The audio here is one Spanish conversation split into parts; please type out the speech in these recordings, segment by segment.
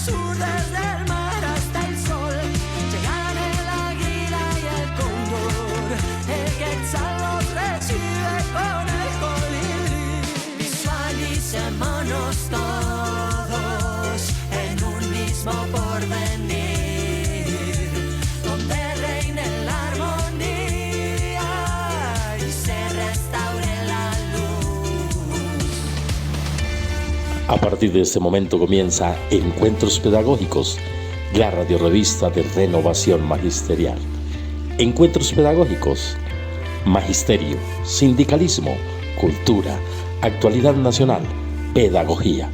sur, desde el mar hasta el sol, llegan el águila y el cóndor, el quetzal los recibe con el colibrí. Visualicémonos todos en un mismo porvenir, donde reine la armonía y se restaure la luz. A partir de este momento comienza Encuentros Pedagógicos, la radiorrevista de Renovación Magisterial. Encuentros Pedagógicos, magisterio, sindicalismo, cultura, actualidad nacional, pedagogía.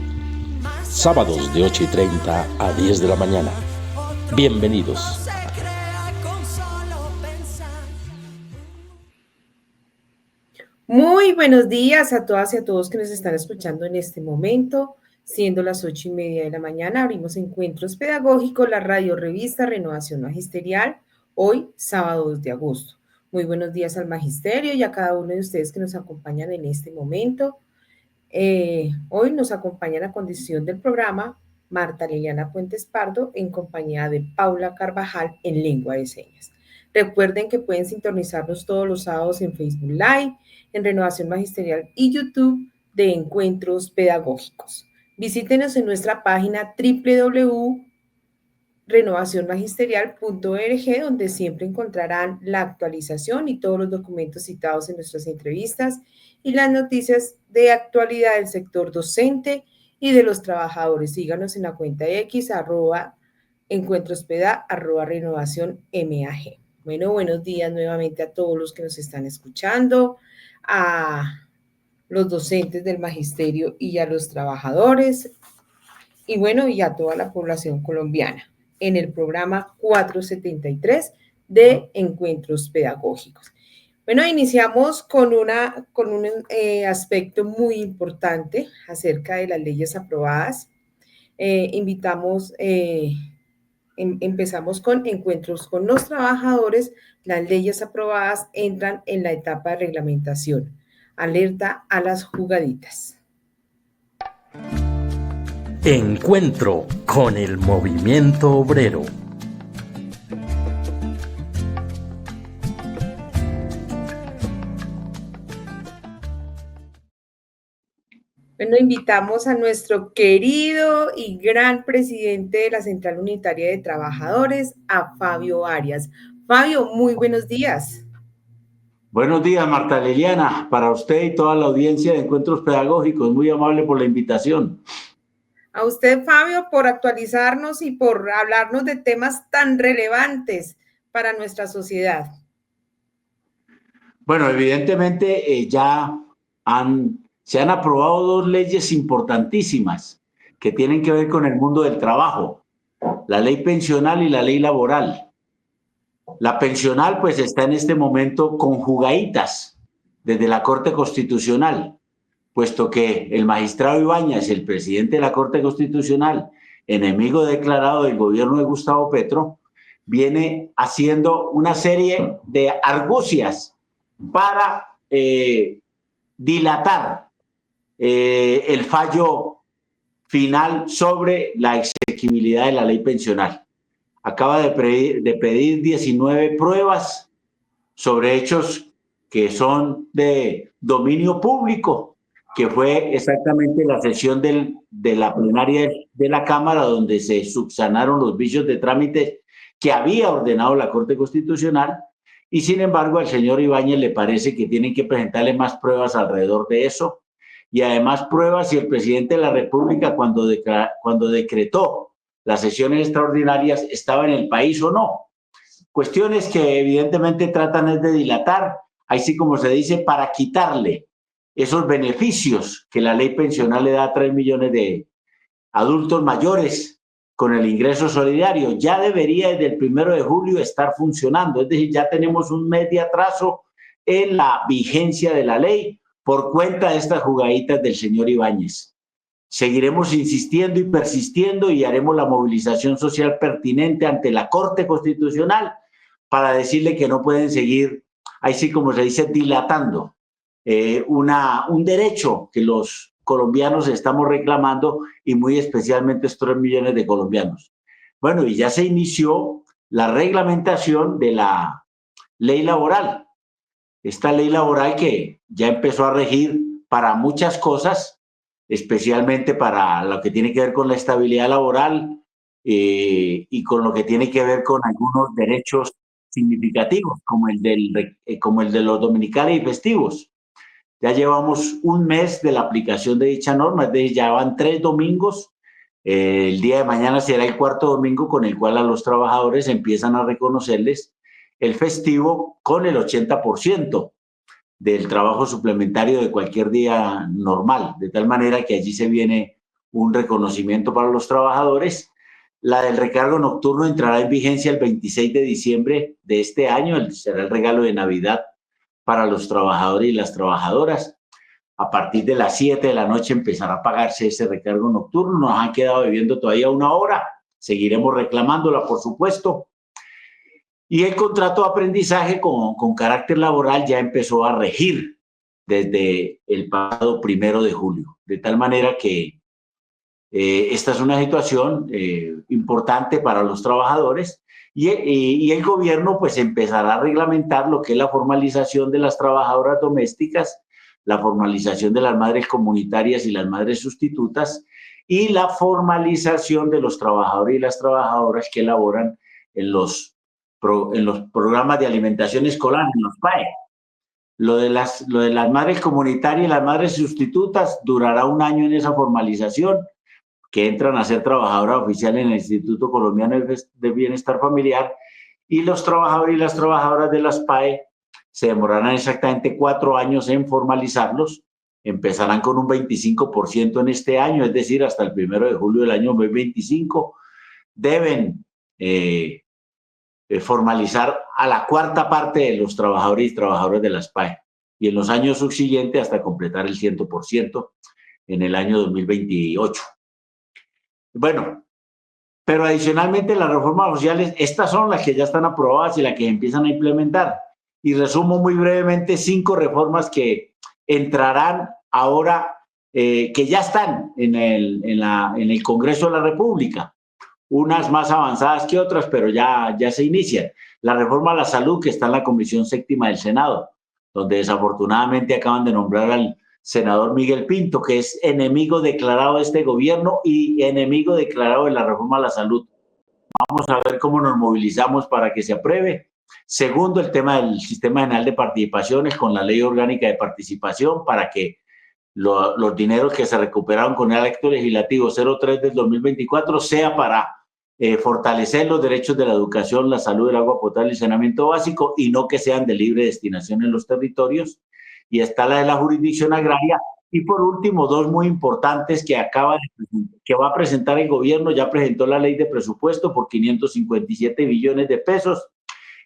Sábados de 8:30 a 10 de la mañana. Bienvenidos. Muy buenos días a todas y a todos que nos están escuchando en este momento. Siendo las 8:30 de la mañana, abrimos Encuentros Pedagógicos, la radio revista Renovación Magisterial, hoy, sábado 2 de agosto. Muy buenos días al magisterio y a cada uno de ustedes que nos acompañan en este momento. Hoy nos acompaña la conducción del programa Marta Liliana Puentes Pardo en compañía de Paula Carvajal en lengua de señas. Recuerden que pueden sintonizarnos todos los sábados en Facebook Live, en Renovación Magisterial y YouTube de Encuentros Pedagógicos. Visítenos en nuestra página www.renovacionmagisterial.org, donde siempre encontrarán la actualización y todos los documentos citados en nuestras entrevistas y las noticias de actualidad del sector docente y de los trabajadores. Síganos en la cuenta X, @encuentrospeda, @renovacionmag. Bueno, buenos días nuevamente a todos los que nos están escuchando, a los docentes del magisterio y a los trabajadores, y bueno, y a toda la población colombiana, en el programa 473 de Encuentros Pedagógicos. Bueno, iniciamos con un aspecto muy importante acerca de las leyes aprobadas. Empezamos con encuentros con los trabajadores. Las leyes aprobadas entran en la etapa de reglamentación. Alerta a las jugaditas. Encuentro con el movimiento obrero. Bueno, invitamos a nuestro querido y gran presidente de la Central Unitaria de Trabajadores, a Fabio Arias. Fabio, muy buenos días. Buenos días, Marta Liliana, para usted y toda la audiencia de Encuentros Pedagógicos. Muy amable por la invitación. A usted, Fabio, por actualizarnos y por hablarnos de temas tan relevantes para nuestra sociedad. Bueno, evidentemente se han aprobado dos leyes importantísimas que tienen que ver con el mundo del trabajo, la ley pensional y la ley laboral. La pensional pues está en este momento con jugaditas desde la Corte Constitucional, puesto que el magistrado Ibáñez, el presidente de la Corte Constitucional, enemigo declarado del gobierno de Gustavo Petro, viene haciendo una serie de argucias para dilatar el fallo final sobre la exequibilidad de la ley pensional. Acaba de pedir 19 pruebas sobre hechos que son de dominio público, que fue exactamente la sesión de la plenaria de la Cámara donde se subsanaron los vicios de trámite que había ordenado la Corte Constitucional, y sin embargo al señor Ibáñez le parece que tienen que presentarle más pruebas alrededor de eso, y además pruebas si el presidente de la República cuando decretó las sesiones extraordinarias estaba en el país o no. Cuestiones que evidentemente tratan es de dilatar, así como se dice, para quitarle esos beneficios que la ley pensional le da a 3 millones de adultos mayores con el ingreso solidario. Ya debería desde el 1 de julio estar funcionando, es decir, ya tenemos un mes de atraso en la vigencia de la ley por cuenta de estas jugaditas del señor Ibáñez. Seguiremos insistiendo y persistiendo y haremos la movilización social pertinente ante la Corte Constitucional para decirle que no pueden seguir, así como se dice, dilatando un derecho que los colombianos estamos reclamando y muy especialmente estos 3 millones de colombianos. Bueno, y ya se inició la reglamentación de la ley laboral. Esta ley laboral que ya empezó a regir para muchas cosas, especialmente para lo que tiene que ver con la estabilidad laboral y con lo que tiene que ver con algunos derechos significativos, como el de los dominicales y festivos. Ya llevamos un mes de la aplicación de dicha norma, es decir, ya van 3 domingos. El día de mañana será el 4º domingo con el cual a los trabajadores empiezan a reconocerles el festivo con el 80% del trabajo suplementario de cualquier día normal, de tal manera que allí se viene un reconocimiento para los trabajadores. La del recargo nocturno entrará en vigencia el 26 de diciembre de este año, será el regalo de Navidad para los trabajadores y las trabajadoras. A partir de las 7 de la noche empezará a pagarse ese recargo nocturno. Nos han quedado debiendo todavía 1 hora. Seguiremos reclamándola, por supuesto. Y el contrato de aprendizaje con carácter laboral ya empezó a regir desde el pasado 1 de julio. De tal manera que esta es una situación importante para los trabajadores y el gobierno pues empezará a reglamentar lo que es la formalización de las trabajadoras domésticas, la formalización de las madres comunitarias y las madres sustitutas y la formalización de los trabajadores y las trabajadoras que laboran en los programas de alimentación escolar, en los PAE. Lo de las madres comunitarias y las madres sustitutas durará 1 año en esa formalización, que entran a ser trabajadoras oficiales en el Instituto Colombiano de Bienestar Familiar, y los trabajadores y las trabajadoras de las PAE se demorarán exactamente 4 años en formalizarlos. Empezarán con un 25% en este año, es decir, hasta el 1 de julio del año 2025. Deben formalizar a la 4ª parte de los trabajadores y trabajadoras de las PAE, y en los años subsiguientes hasta completar el 100% en el año 2028. Bueno, pero adicionalmente las reformas sociales, estas son las que ya están aprobadas y las que empiezan a implementar. Y resumo muy brevemente 5 reformas que entrarán ahora, que ya están en el Congreso de la República. Unas más avanzadas que otras, pero ya se inician. La reforma a la salud, que está en la Comisión 7ª del Senado, donde desafortunadamente acaban de nombrar al senador Miguel Pinto, que es enemigo declarado de este gobierno y enemigo declarado de la reforma a la salud. Vamos a ver cómo nos movilizamos para que se apruebe. Segundo, el tema del Sistema General de Participaciones con la Ley Orgánica de Participación, para que los dineros que se recuperaron con el acto legislativo 03 del 2024 sea para fortalecer los derechos de la educación, la salud, el agua potable y saneamiento básico, y no que sean de libre destinación en los territorios. Y está la de la jurisdicción agraria. Y por último, 2 muy importantes que va a presentar el gobierno. Ya presentó la ley de presupuesto por 557 billones de pesos.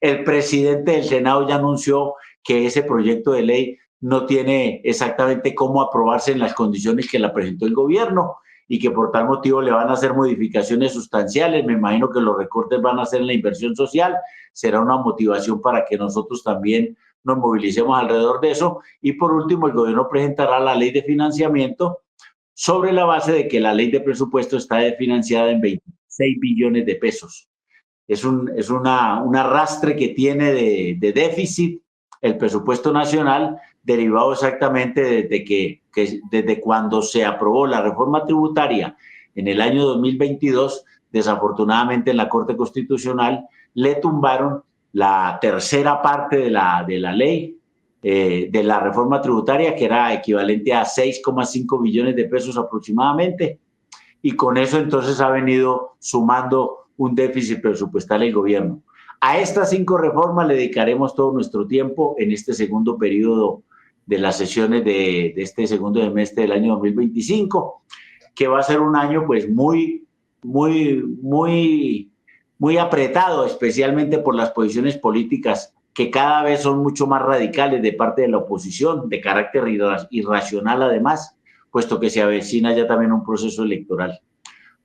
El presidente del Senado ya anunció que ese proyecto de ley no tiene exactamente cómo aprobarse en las condiciones que la presentó el gobierno y que por tal motivo le van a hacer modificaciones sustanciales. Me imagino que los recortes van a ser en la inversión social. Será una motivación para que nosotros también nos movilicemos alrededor de eso. Y por último, el gobierno presentará la ley de financiamiento sobre la base de que la ley de presupuesto está financiada en 26 billones de pesos. Es un arrastre que tiene de déficit el presupuesto nacional, derivado exactamente desde cuando se aprobó la reforma tributaria en el año 2022. Desafortunadamente en la Corte Constitucional le tumbaron la 3ª parte de la ley de la reforma tributaria, que era equivalente a 6,5 billones de pesos aproximadamente, y con eso entonces ha venido sumando un déficit presupuestal el gobierno. A estas 5 reformas le dedicaremos todo nuestro tiempo en este segundo periodo de las sesiones de este segundo semestre del año 2025, que va a ser un año pues muy apretado, especialmente por las posiciones políticas que cada vez son mucho más radicales de parte de la oposición, de carácter irracional además, puesto que se avecina ya también un proceso electoral.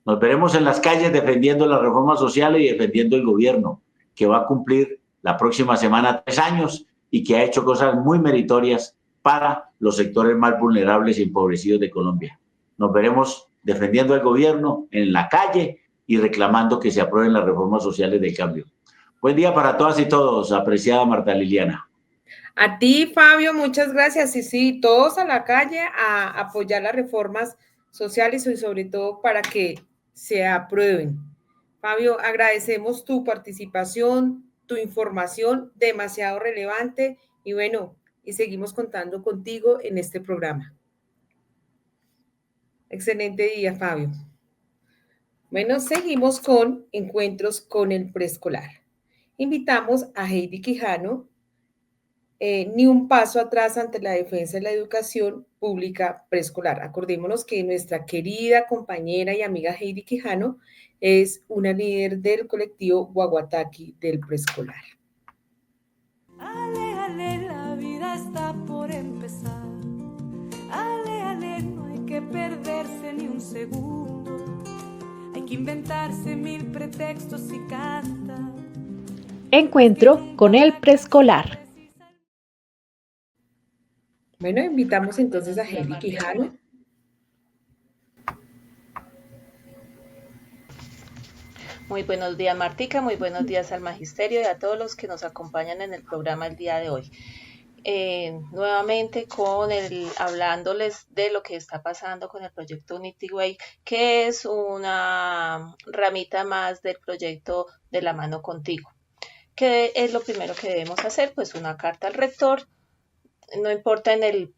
Nos veremos en las calles defendiendo las reformas sociales y defendiendo el gobierno, que va a cumplir la próxima semana 3 años y que ha hecho cosas muy meritorias para los sectores más vulnerables y empobrecidos de Colombia. Nos veremos defendiendo al gobierno en la calle y reclamando que se aprueben las reformas sociales del cambio. Buen día para todas y todos, apreciada Marta Liliana. A ti, Fabio, muchas gracias. Y sí, todos a la calle a apoyar las reformas sociales y sobre todo para que se aprueben. Fabio, agradecemos tu participación, tu información, demasiado relevante y bueno, y seguimos contando contigo en este programa. Excelente día, Fabio. Bueno, seguimos con encuentros con el preescolar. Invitamos a Heidi Quijano, ni un paso atrás ante la defensa de la educación pública preescolar. Acordémonos que nuestra querida compañera y amiga Heidi Quijano es una líder del colectivo Guaguataqui del preescolar. Ale, ale, la vida está por empezar. Ale, ale, no hay que perderse ni un segundo. Hay que inventarse 1000 pretextos y canta. Encuentro con el preescolar. Bueno, invitamos entonces a Heidi Quijano. Muy buenos días, Martica, muy buenos días al magisterio y a todos los que nos acompañan en el programa el día de hoy. Nuevamente hablándoles de lo que está pasando con el proyecto Unity Way, que es una ramita más del proyecto De la mano contigo. ¿Qué es lo primero que debemos hacer? Pues una carta al rector, no importa en el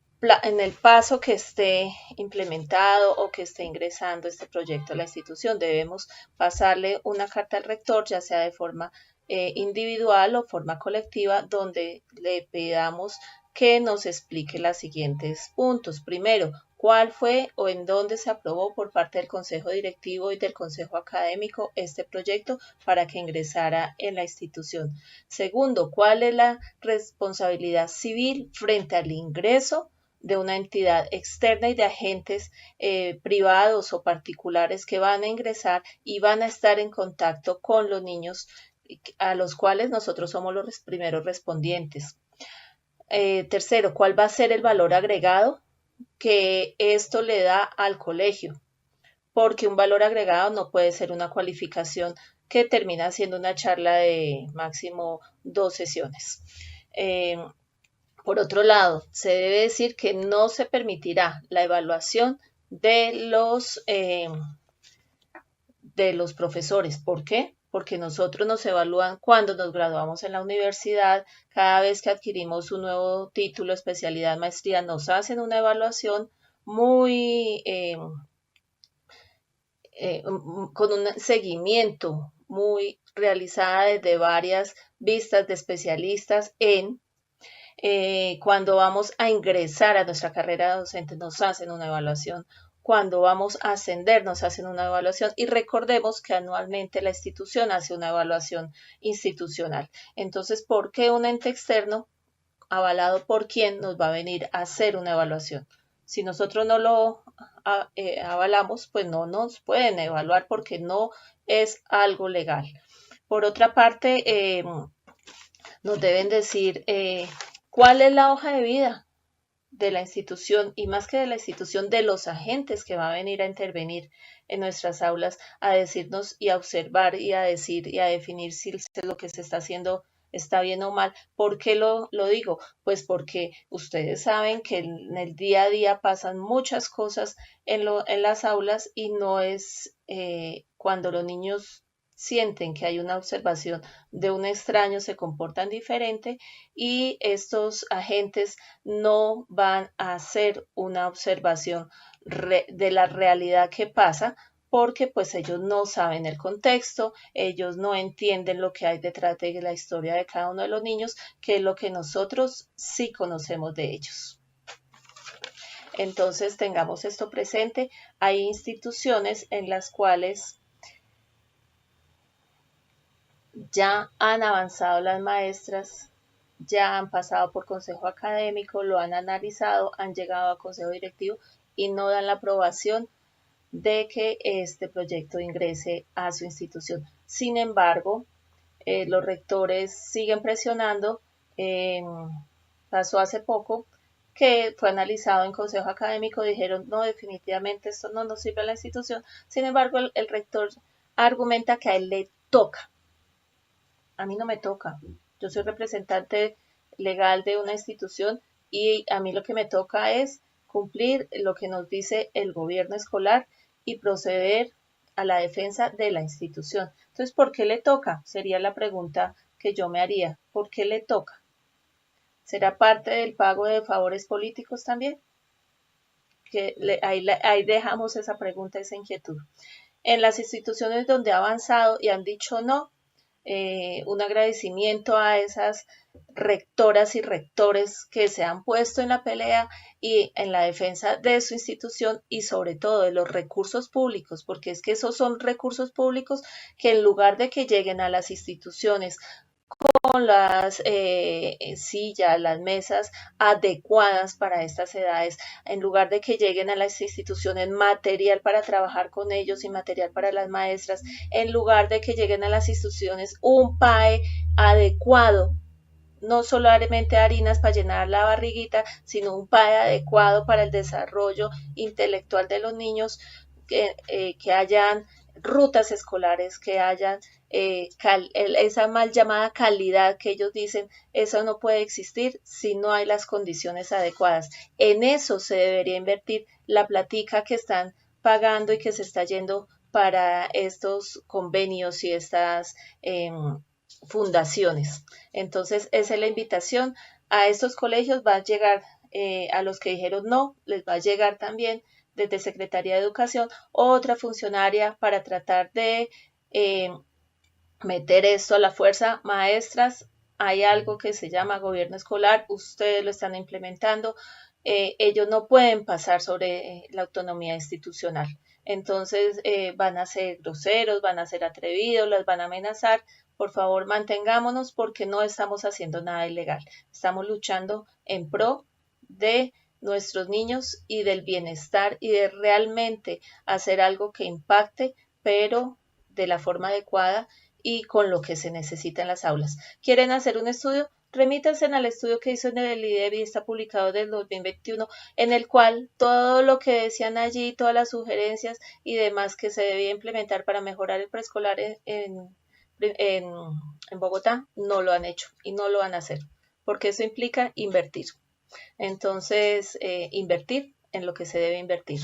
paso que esté implementado o que esté ingresando este proyecto a la institución, debemos pasarle una carta al rector, ya sea de forma individual o forma colectiva, donde le pidamos que nos explique los siguientes puntos. Primero, ¿cuál fue o en dónde se aprobó por parte del Consejo Directivo y del Consejo Académico este proyecto para que ingresara en la institución? Segundo, ¿cuál es la responsabilidad civil frente al ingreso de una entidad externa y de agentes privados o particulares que van a ingresar y van a estar en contacto con los niños a los cuales nosotros somos los primeros respondientes? Tercero, ¿cuál va a ser el valor agregado que esto le da al colegio? Porque un valor agregado no puede ser una cualificación que termina siendo una charla de máximo 2 sesiones. Por otro lado, se debe decir que no se permitirá la evaluación de los profesores. ¿Por qué? Porque nosotros nos evalúan cuando nos graduamos en la universidad, cada vez que adquirimos un nuevo título, especialidad, maestría, nos hacen una evaluación muy con un seguimiento muy realizada desde varias vistas de especialistas en cuando vamos a ingresar a nuestra carrera docente, nos hacen una evaluación. Cuando vamos a ascender, nos hacen una evaluación y recordemos que anualmente la institución hace una evaluación institucional. Entonces, ¿por qué un ente externo avalado por quién nos va a venir a hacer una evaluación? Si nosotros no lo avalamos, pues no nos pueden evaluar porque no es algo legal. Por otra parte, nos deben decir cuál es la hoja de vida de la institución y más que de la institución, de los agentes que va a venir a intervenir en nuestras aulas a decirnos y a observar y a decir y a definir si lo que se está haciendo está bien o mal. ¿Por qué lo digo? Pues porque ustedes saben que en el día a día pasan muchas cosas en las aulas y no es cuando los niños sienten que hay una observación de un extraño, se comportan diferente y estos agentes no van a hacer una observación de la realidad que pasa porque pues ellos no saben el contexto, ellos no entienden lo que hay detrás de la historia de cada uno de los niños, que es lo que nosotros sí conocemos de ellos. Entonces tengamos esto presente. Hay instituciones en las cuales ya han avanzado las maestras, ya han pasado por consejo académico, lo han analizado, han llegado a consejo directivo y no dan la aprobación de que este proyecto ingrese a su institución. Sin embargo, los rectores siguen presionando. Pasó hace poco que fue analizado en consejo académico, dijeron, no, definitivamente esto no nos sirve a la institución. Sin embargo, el rector argumenta que a él le toca. A mí no me toca. Yo soy representante legal de una institución y a mí lo que me toca es cumplir lo que nos dice el gobierno escolar y proceder a la defensa de la institución. Entonces, ¿por qué le toca? Sería la pregunta que yo me haría. ¿Por qué le toca? ¿Será parte del pago de favores políticos también? Ahí dejamos esa pregunta, esa inquietud. En las instituciones donde ha avanzado y han dicho no, un agradecimiento a esas rectoras y rectores que se han puesto en la pelea y en la defensa de su institución y sobre todo de los recursos públicos, porque es que esos son recursos públicos que en lugar de que lleguen a las instituciones con las sillas, las mesas adecuadas para estas edades, en lugar de que lleguen a las instituciones material para trabajar con ellos y material para las maestras, en lugar de que lleguen a las instituciones un PAE adecuado, no solamente harinas para llenar la barriguita, sino un PAE adecuado para el desarrollo intelectual de los niños, que hayan rutas escolares, que hayan esa mal llamada calidad que ellos dicen, eso no puede existir si no hay las condiciones adecuadas. En eso se debería invertir la platica que están pagando y que se está yendo para estos convenios y estas fundaciones. Entonces, esa es la invitación. A estos colegios va a llegar, a los que dijeron no, les va a llegar también desde Secretaría de Educación otra funcionaria para tratar de meter esto a la fuerza. Maestras, hay algo que se llama gobierno escolar, ustedes lo están implementando, ellos no pueden pasar sobre la autonomía institucional. Entonces van a ser groseros, van a ser atrevidos, las van a amenazar. Por favor, mantengámonos porque no estamos haciendo nada ilegal. Estamos luchando en pro de nuestros niños y del bienestar y de realmente hacer algo que impacte, pero de la forma adecuada y con lo que se necesita en las aulas. ¿Quieren hacer un estudio? Remítanse al estudio que hizo en el IDEB y está publicado del 2021, en el cual todo lo que decían allí, todas las sugerencias y demás que se debía implementar para mejorar el preescolar en Bogotá, no lo han hecho y no lo van a hacer, porque eso implica invertir. Entonces, invertir en lo que se debe invertir.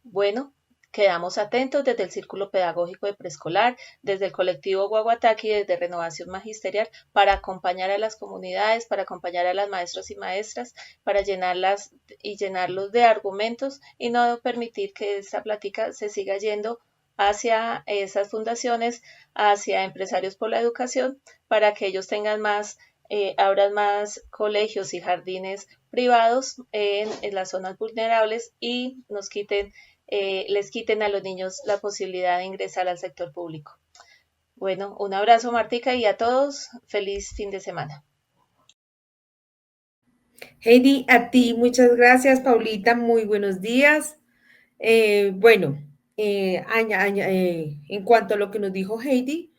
Bueno, quedamos atentos desde el Círculo Pedagógico de Preescolar, desde el colectivo Guaguataqui y desde Renovación Magisterial para acompañar a las comunidades, para acompañar a las maestros y maestras, para llenarlas y llenarlos de argumentos y no permitir que esta plática se siga yendo hacia esas fundaciones, hacia empresarios por la educación, para que ellos tengan más, abran más colegios y jardines privados en las zonas vulnerables y nos quiten les quiten a los niños la posibilidad de ingresar al sector público. Bueno, un abrazo, Martica, y a todos, feliz fin de semana. Heidi, a ti muchas gracias, Paulita, muy buenos días. En cuanto a lo que nos dijo Heidi,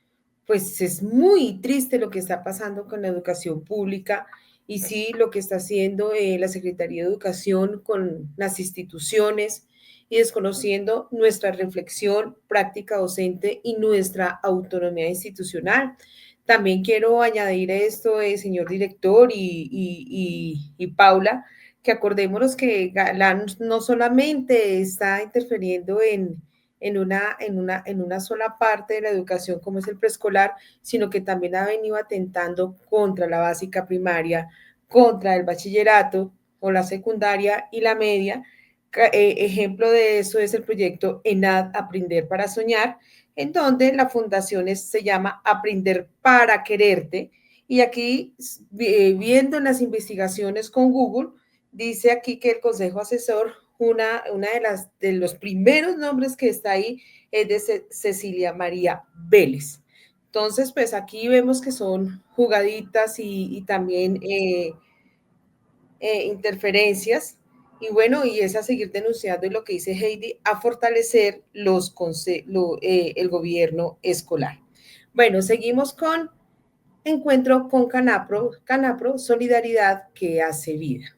pues es muy triste lo que está pasando con la educación pública y sí, lo que está haciendo la Secretaría de Educación con las instituciones y desconociendo nuestra reflexión, práctica docente y nuestra autonomía institucional. También quiero añadir esto, señor director y Paula, que acordémonos que Galán no solamente está interfiriendo en una sola parte de la educación como es el preescolar, sino que también ha venido atentando contra la básica primaria, contra el bachillerato o la secundaria y la media. Ejemplo de eso es el proyecto ENAD, Aprender para Soñar, en donde la fundación se llama Aprender para Quererte. Y aquí, viendo las investigaciones con Google, dice aquí que el Consejo Asesor, una de los primeros nombres que está ahí es de Cecilia María Vélez. Entonces, pues aquí vemos que son jugaditas y también interferencias. Y bueno, y es a seguir denunciando y lo que dice Heidi, a fortalecer el gobierno escolar. Bueno, seguimos con encuentro con Canapro, Solidaridad que hace vida.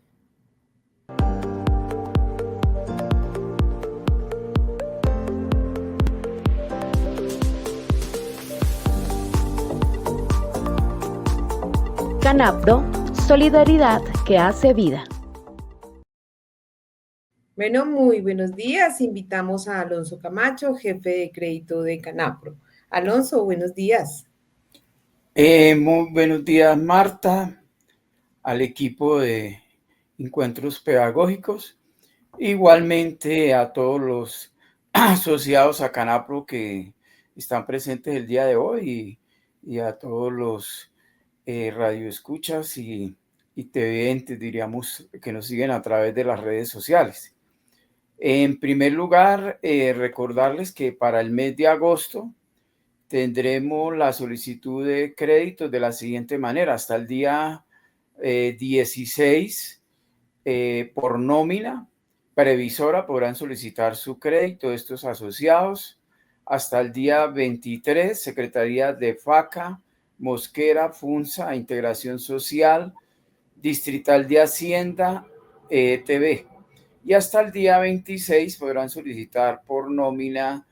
Canapro, solidaridad que hace vida. Bueno, muy buenos días. Invitamos a Alonso Camacho, jefe de crédito de Canapro. Alonso, buenos días. Muy buenos días, Marta, al equipo de Encuentros Pedagógicos, igualmente a todos los asociados a Canapro que están presentes el día de hoy y a todos los radioescuchas y televidentes, diríamos, que nos siguen a través de las redes sociales. En primer lugar, recordarles que para el mes de agosto tendremos la solicitud de créditos de la siguiente manera: hasta el día 16 por nómina previsora podrán solicitar su crédito estos asociados. Hasta el día 23, Secretaría de FACA, Mosquera, FUNSA, Integración Social, Distrital de Hacienda, TV. Y hasta el día 26 podrán solicitar por nómina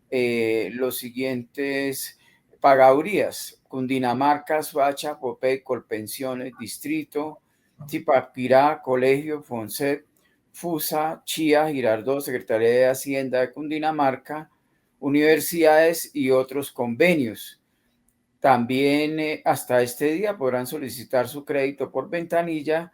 los siguientes pagadurías: Cundinamarca, Soacha, Copec, Colpensiones, Distrito, Zipaquirá, Colegio, FONSET, FUSA, Chía, Girardot, Secretaría de Hacienda de Cundinamarca, universidades y otros convenios. También hasta este día podrán solicitar su crédito por ventanilla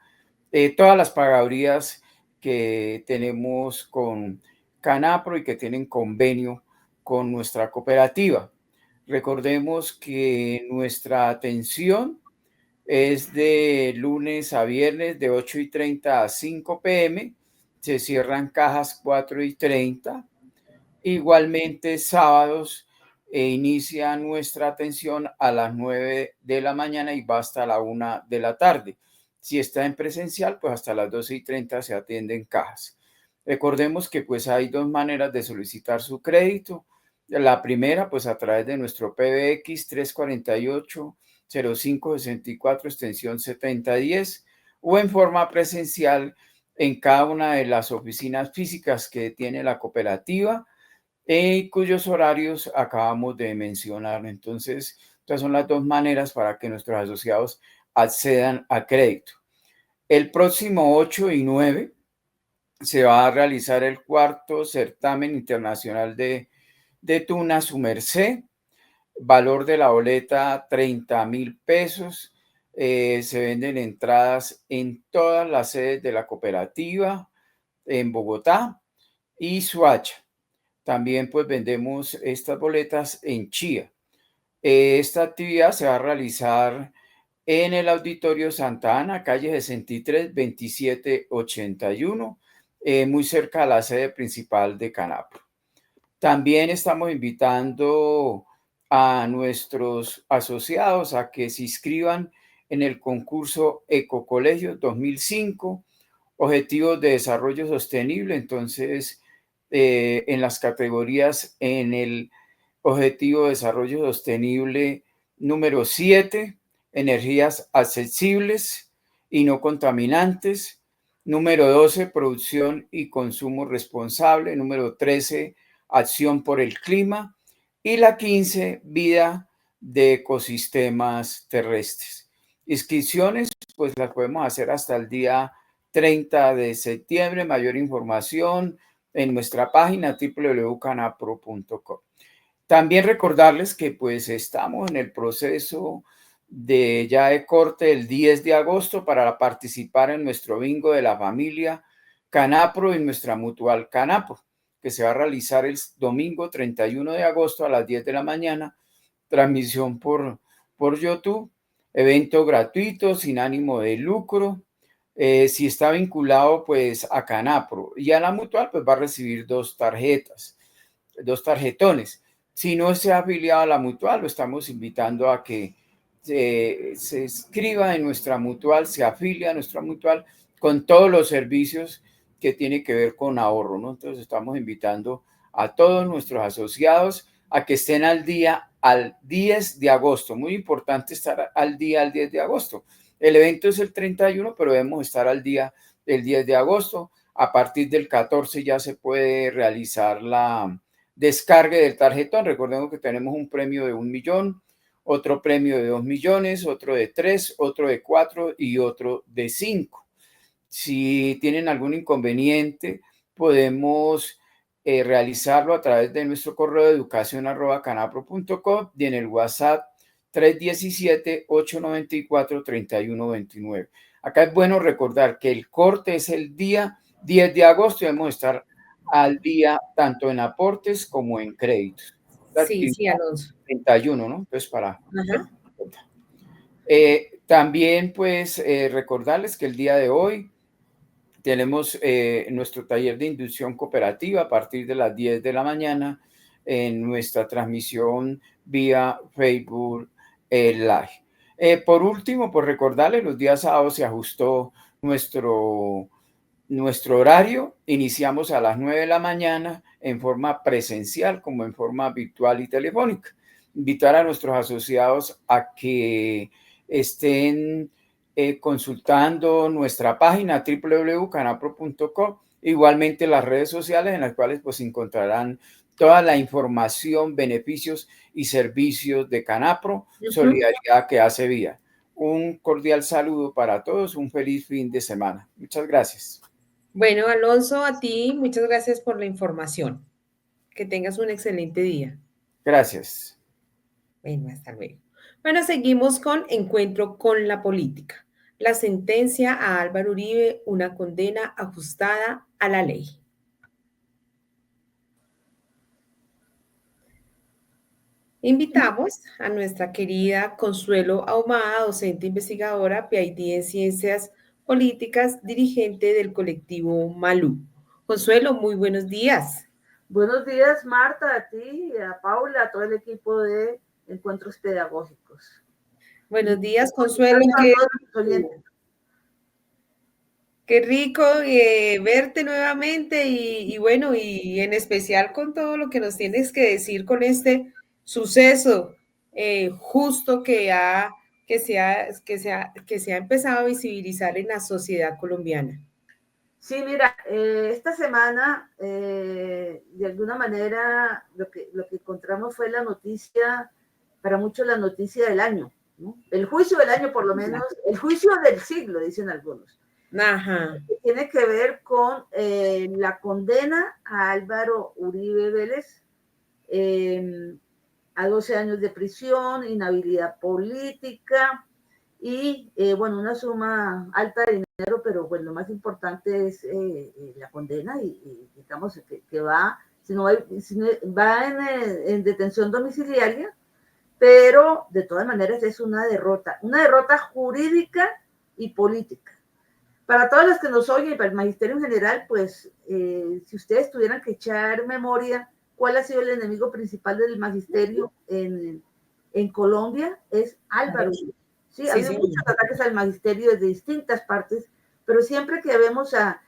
todas las pagadurías que tenemos con Canapro y que tienen convenio con nuestra cooperativa. Recordemos que nuestra atención es de lunes a viernes de 8:30 a 5 p.m. Se cierran cajas 4:30. Igualmente sábados inicia nuestra atención a las 9 de la mañana y va hasta la 1 de la tarde. Si está en presencial, pues hasta las 12:30 se atienden cajas. Recordemos que pues hay dos maneras de solicitar su crédito. La primera, pues a través de nuestro PBX 348-0564, extensión 7010, o en forma presencial en cada una de las oficinas físicas que tiene la cooperativa, cuyos horarios acabamos de mencionar. Entonces, estas son las dos maneras para que nuestros asociados accedan a crédito. El próximo 8 y 9 se va a realizar el cuarto certamen internacional de Tuna Su Merced. Valor de la boleta 30,000 pesos. Se venden entradas en todas las sedes de la cooperativa en Bogotá y Soacha. También pues vendemos estas boletas en Chía. Esta actividad se va a realizar en el Auditorio Santa Ana, calle 63, 2781, muy cerca de la sede principal de Canapro. También estamos invitando a nuestros asociados a que se inscriban en el concurso Ecocolegio 2005, Objetivos de Desarrollo Sostenible. Entonces, en las categorías, en el Objetivo de Desarrollo Sostenible número 7, energías accesibles y no contaminantes. Número 12, producción y consumo responsable. Número 13, acción por el clima. Y la 15, vida de ecosistemas terrestres. Inscripciones, pues las podemos hacer hasta el día 30 de septiembre. Mayor información en nuestra página www.canapro.com. También recordarles que pues estamos en el proceso de corte el 10 de agosto para participar en nuestro bingo de la familia Canapro y nuestra mutual Canapro, que se va a realizar el domingo 31 de agosto a las 10 de la mañana, transmisión por YouTube, evento gratuito, sin ánimo de lucro. Si está vinculado pues a Canapro y a la mutual, pues va a recibir dos tarjetones. Si no se ha afiliado a la mutual, lo estamos invitando a que se inscriba en nuestra mutual, se afilie a nuestra mutual con todos los servicios que tiene que ver con ahorro, ¿no? Entonces estamos invitando a todos nuestros asociados a que estén al día al 10 de agosto. Muy importante estar al día al 10 de agosto. El evento es el 31, pero debemos estar al día del 10 de agosto. A partir del 14 ya se puede realizar la descarga del tarjetón. Recordemos que tenemos un premio de 1 millón, otro premio de 2 millones, otro de 3, otro de 4 y otro de 5. Si tienen algún inconveniente, podemos realizarlo a través de nuestro correo de educación@canapro.com y en el WhatsApp 317-894-3129. Acá es bueno recordar que el corte es el día 10 de agosto y debemos estar al día tanto en aportes como en créditos. Sí, Alonso. 31, ¿no? Entonces, para... Ajá. También, pues, recordarles que el día de hoy tenemos nuestro taller de inducción cooperativa a partir de las 10 de la mañana en nuestra transmisión vía Facebook Live. Por último, por recordarles, los días sábados se ajustó nuestro horario. Iniciamos a las 9 de la mañana en forma presencial como en forma virtual y telefónica. Invitar a nuestros asociados a que estén consultando nuestra página www.canapro.com, igualmente las redes sociales en las cuales pues encontrarán toda la información, beneficios y servicios de Canapro, solidaridad que hace vida. Un cordial saludo para todos, un feliz fin de semana. Muchas gracias. Bueno, Alonso, a ti, muchas gracias por la información. Que tengas un excelente día. Gracias. Bueno, hasta luego. Bueno, seguimos con Encuentro con la Política. La sentencia a Álvaro Uribe, una condena ajustada a la ley. Invitamos a nuestra querida Consuelo Ahumada, docente investigadora, PhD en Ciencias Políticas, dirigente del colectivo Malú. Consuelo, muy buenos días. Buenos días, Marta, a ti, a Paula, a todo el equipo de Encuentros Pedagógicos. Buenos días, Consuelo. Qué rico verte nuevamente y bueno, y en especial con todo lo que nos tienes que decir con este suceso justo que se ha empezado a visibilizar en la sociedad colombiana. Sí, mira, esta semana, de alguna manera, lo que encontramos fue la noticia, para muchos la noticia del año, ¿no? El juicio del año, por lo menos, el juicio del siglo, dicen algunos. Ajá. Tiene que ver con la condena a Álvaro Uribe Vélez a 12 años de prisión, inhabilidad política y, bueno, una suma alta de dinero, pero bueno, lo más importante es la condena y digamos que va, va en detención domiciliaria, pero de todas maneras es una derrota jurídica y política. Para todos los que nos oyen y para el magisterio en general, pues si ustedes tuvieran que echar memoria, ¿cuál ha sido el enemigo principal del magisterio en Colombia? Es Álvaro. Sí, ha habido muchos ataques al magisterio desde distintas partes, pero siempre que vemos a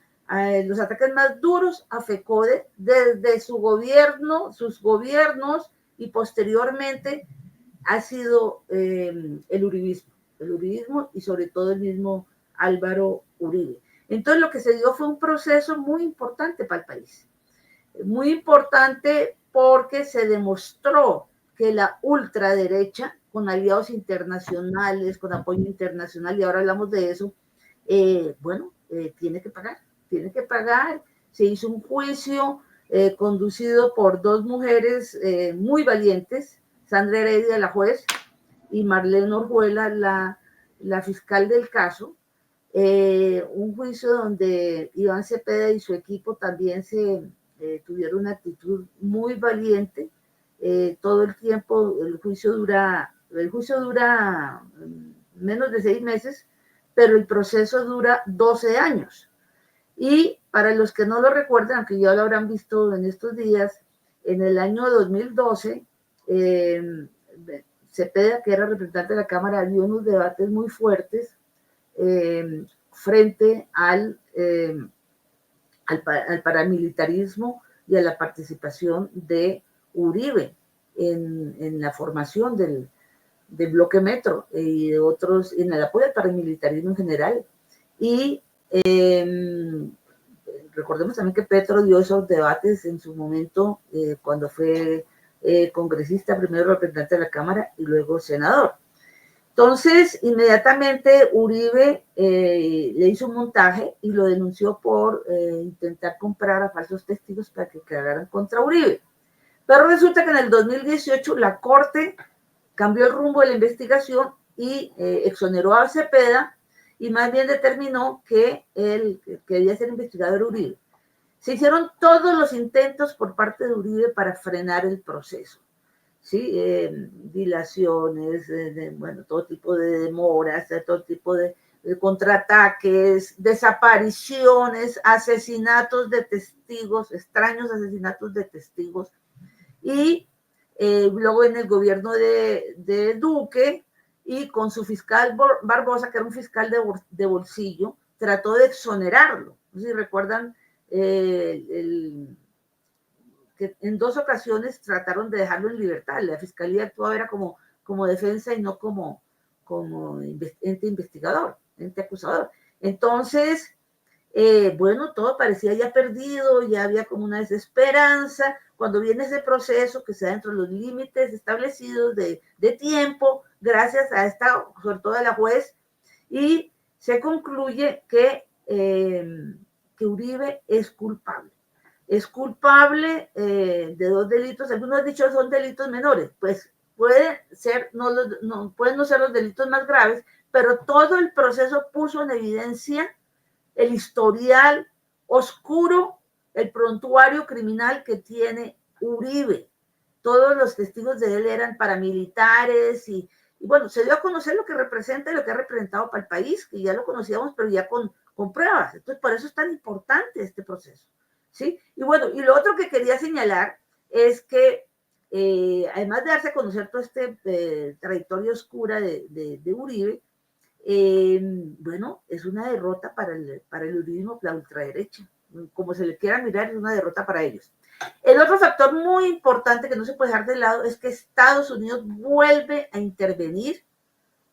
los ataques más duros a FECODE, desde su gobierno, sus gobiernos y posteriormente ha sido el uribismo y sobre todo el mismo Álvaro Uribe. Entonces lo que se dio fue un proceso muy importante para el país, muy importante porque se demostró que la ultraderecha, con aliados internacionales, con apoyo internacional, y ahora hablamos de eso, tiene que pagar. Se hizo un juicio conducido por dos mujeres muy valientes, Sandra Heredia, la juez, y Marlene Orjuela, la fiscal del caso. Un juicio donde Iván Cepeda y su equipo también tuvieron una actitud muy valiente. Todo el tiempo el juicio dura menos de 6 meses, pero el proceso dura 12 años. Y para los que no lo recuerdan, aunque ya lo habrán visto en estos días, en el año 2012, Cepeda, que era representante de la Cámara, dio unos debates muy fuertes frente al paramilitarismo y a la participación de Uribe en la formación del bloque Metro y de otros, en el apoyo al paramilitarismo en general. Y recordemos también que Petro dio esos debates en su momento cuando fue congresista, primero representante de la Cámara y luego senador. Entonces, inmediatamente Uribe le hizo un montaje y lo denunció por intentar comprar a falsos testigos para que declararan contra Uribe. Pero resulta que en el 2018 la Corte cambió el rumbo de la investigación y exoneró a Cepeda y más bien determinó que él quería ser investigador Uribe. Se hicieron todos los intentos por parte de Uribe para frenar el proceso. ¿Sí? Dilaciones, bueno, todo tipo de demoras, todo tipo de contraataques, desapariciones, asesinatos de testigos, extraños asesinatos de testigos. Y luego en el gobierno de Duque y con su fiscal Barbosa, que era un fiscal de bolsillo, trató de exonerarlo. No sé si recuerdan que en 2 ocasiones trataron de dejarlo en libertad. La fiscalía actuaba era como defensa y no como ente investigador, ente acusador. Entonces, bueno, todo parecía ya perdido, ya había como una desesperanza. Cuando viene ese proceso que se da dentro de los límites establecidos de tiempo, gracias a esta, sobre todo de la juez, y se concluye que Uribe es culpable. Es culpable de 2 delitos, algunos han dicho son delitos menores, pues pueden no ser los delitos más graves, pero todo el proceso puso en evidencia el historial oscuro, el prontuario criminal que tiene Uribe. Todos los testigos de él eran paramilitares y bueno, se dio a conocer lo que representa y lo que ha representado para el país, que ya lo conocíamos, pero ya con pruebas. Entonces, por eso es tan importante este proceso. ¿Sí? Y bueno, y lo otro que quería señalar es que además de darse a conocer toda esta trayectoria oscura de Uribe, bueno, es una derrota para el uribismo, la ultraderecha. Como se le quiera mirar, es una derrota para ellos. El otro factor muy importante que no se puede dejar de lado es que Estados Unidos vuelve a intervenir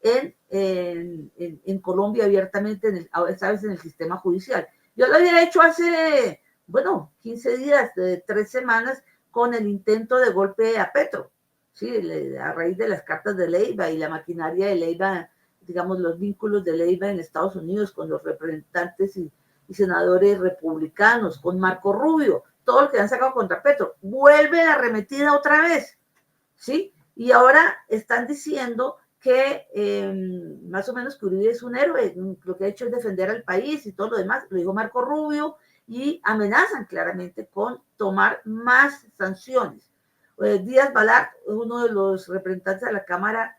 en Colombia abiertamente, esta vez en el sistema judicial. Yo lo había hecho hace, bueno, 15 días, 3 semanas, con el intento de golpe a Petro, ¿sí? A raíz de las cartas de Leiva y la maquinaria de Leiva, digamos, los vínculos de Leiva en Estados Unidos con los representantes y senadores republicanos, con Marco Rubio, todo lo que han sacado contra Petro, vuelve la arremetida otra vez, ¿sí? Y ahora están diciendo que más o menos que Uribe es un héroe, lo que ha hecho es defender al país y todo lo demás, lo dijo Marco Rubio, y amenazan claramente con tomar más sanciones. Díaz Balart, uno de los representantes de la Cámara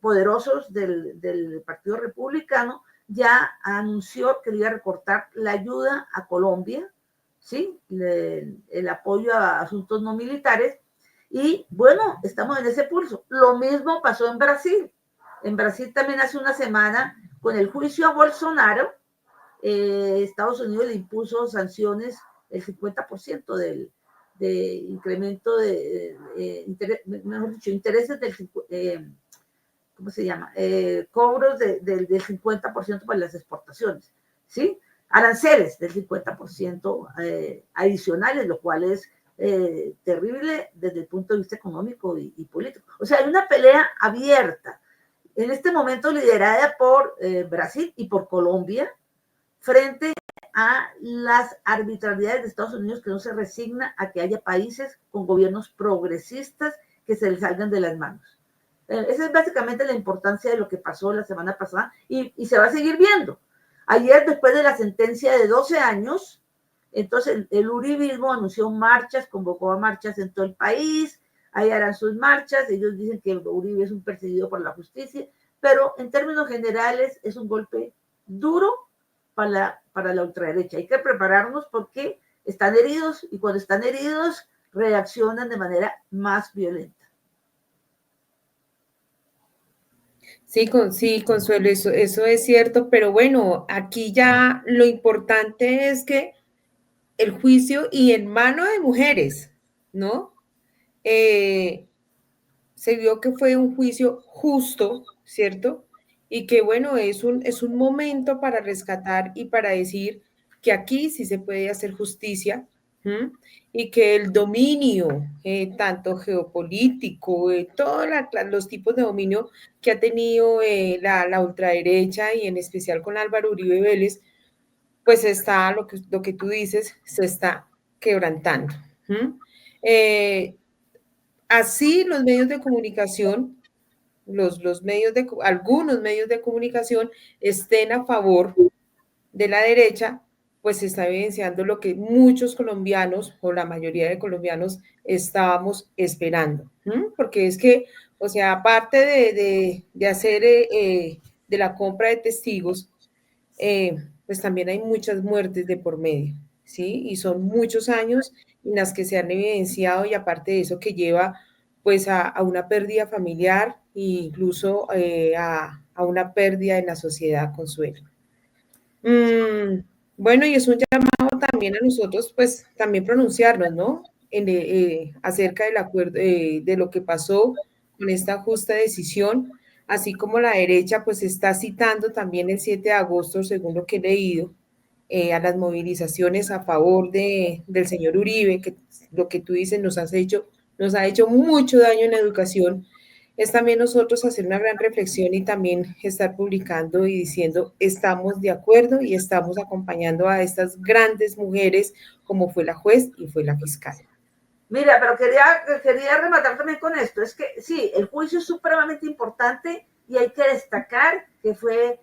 poderosos del Partido Republicano, ya anunció que le iba a recortar la ayuda a Colombia, ¿sí? El apoyo a asuntos no militares. Y bueno, estamos en ese pulso. Lo mismo pasó en Brasil. En Brasil también hace una semana, con el juicio a Bolsonaro, Estados Unidos le impuso sanciones, el 50% de incremento mejor dicho, intereses del, ¿cómo se llama? Cobros del 50% para las exportaciones, ¿sí? Aranceles del 50% adicionales, lo cual es terrible desde el punto de vista económico y político. O sea, hay una pelea abierta, en este momento liderada por Brasil y por Colombia, frente a las arbitrariedades de Estados Unidos, que no se resigna a que haya países con gobiernos progresistas que se les salgan de las manos. Esa es básicamente la importancia de lo que pasó la semana pasada y se va a seguir viendo. Ayer, después de la sentencia de 12 años, entonces el uribismo anunció marchas, convocó a marchas en todo el país, ahí harán sus marchas, ellos dicen que Uribe es un perseguido por la justicia, pero en términos generales es un golpe duro para la ultraderecha. Hay que prepararnos porque están heridos y cuando están heridos reaccionan de manera más violenta. Sí, Consuelo, eso es cierto, pero bueno, aquí ya lo importante es que el juicio y en mano de mujeres, ¿no? Se vio que fue un juicio justo, ¿cierto? Y que bueno, es un momento para rescatar y para decir que aquí sí se puede hacer justicia, ¿m? Y que el dominio, tanto geopolítico, todos los tipos de dominio que ha tenido la ultraderecha y en especial con Álvaro Uribe Vélez, pues está, lo que tú dices, se está quebrantando. ¿M? Así los medios de comunicación, algunos medios de comunicación estén a favor de la derecha, pues se está evidenciando lo que muchos colombianos o la mayoría de colombianos estábamos esperando. ¿M? Porque es que, o sea, aparte de hacer de la compra de testigos, pues también hay muchas muertes de por medio, ¿sí? Y son muchos años en las que se han evidenciado y aparte de eso que lleva pues a una pérdida familiar e incluso a una pérdida en la sociedad, Consuelo. Bueno, y es un llamado también a nosotros, pues también pronunciarnos, ¿no? Acerca del acuerdo, de lo que pasó con esta justa decisión, así como la derecha, pues está citando también el 7 de agosto, según lo que he leído, a las movilizaciones a favor del señor Uribe, que lo que tú dices nos ha hecho mucho daño en la educación, es también nosotros hacer una gran reflexión y también estar publicando y diciendo estamos de acuerdo y estamos acompañando a estas grandes mujeres como fue la juez y fue la fiscal. Mira, pero quería rematar también con esto, es que sí, el juicio es supremamente importante y hay que destacar que fue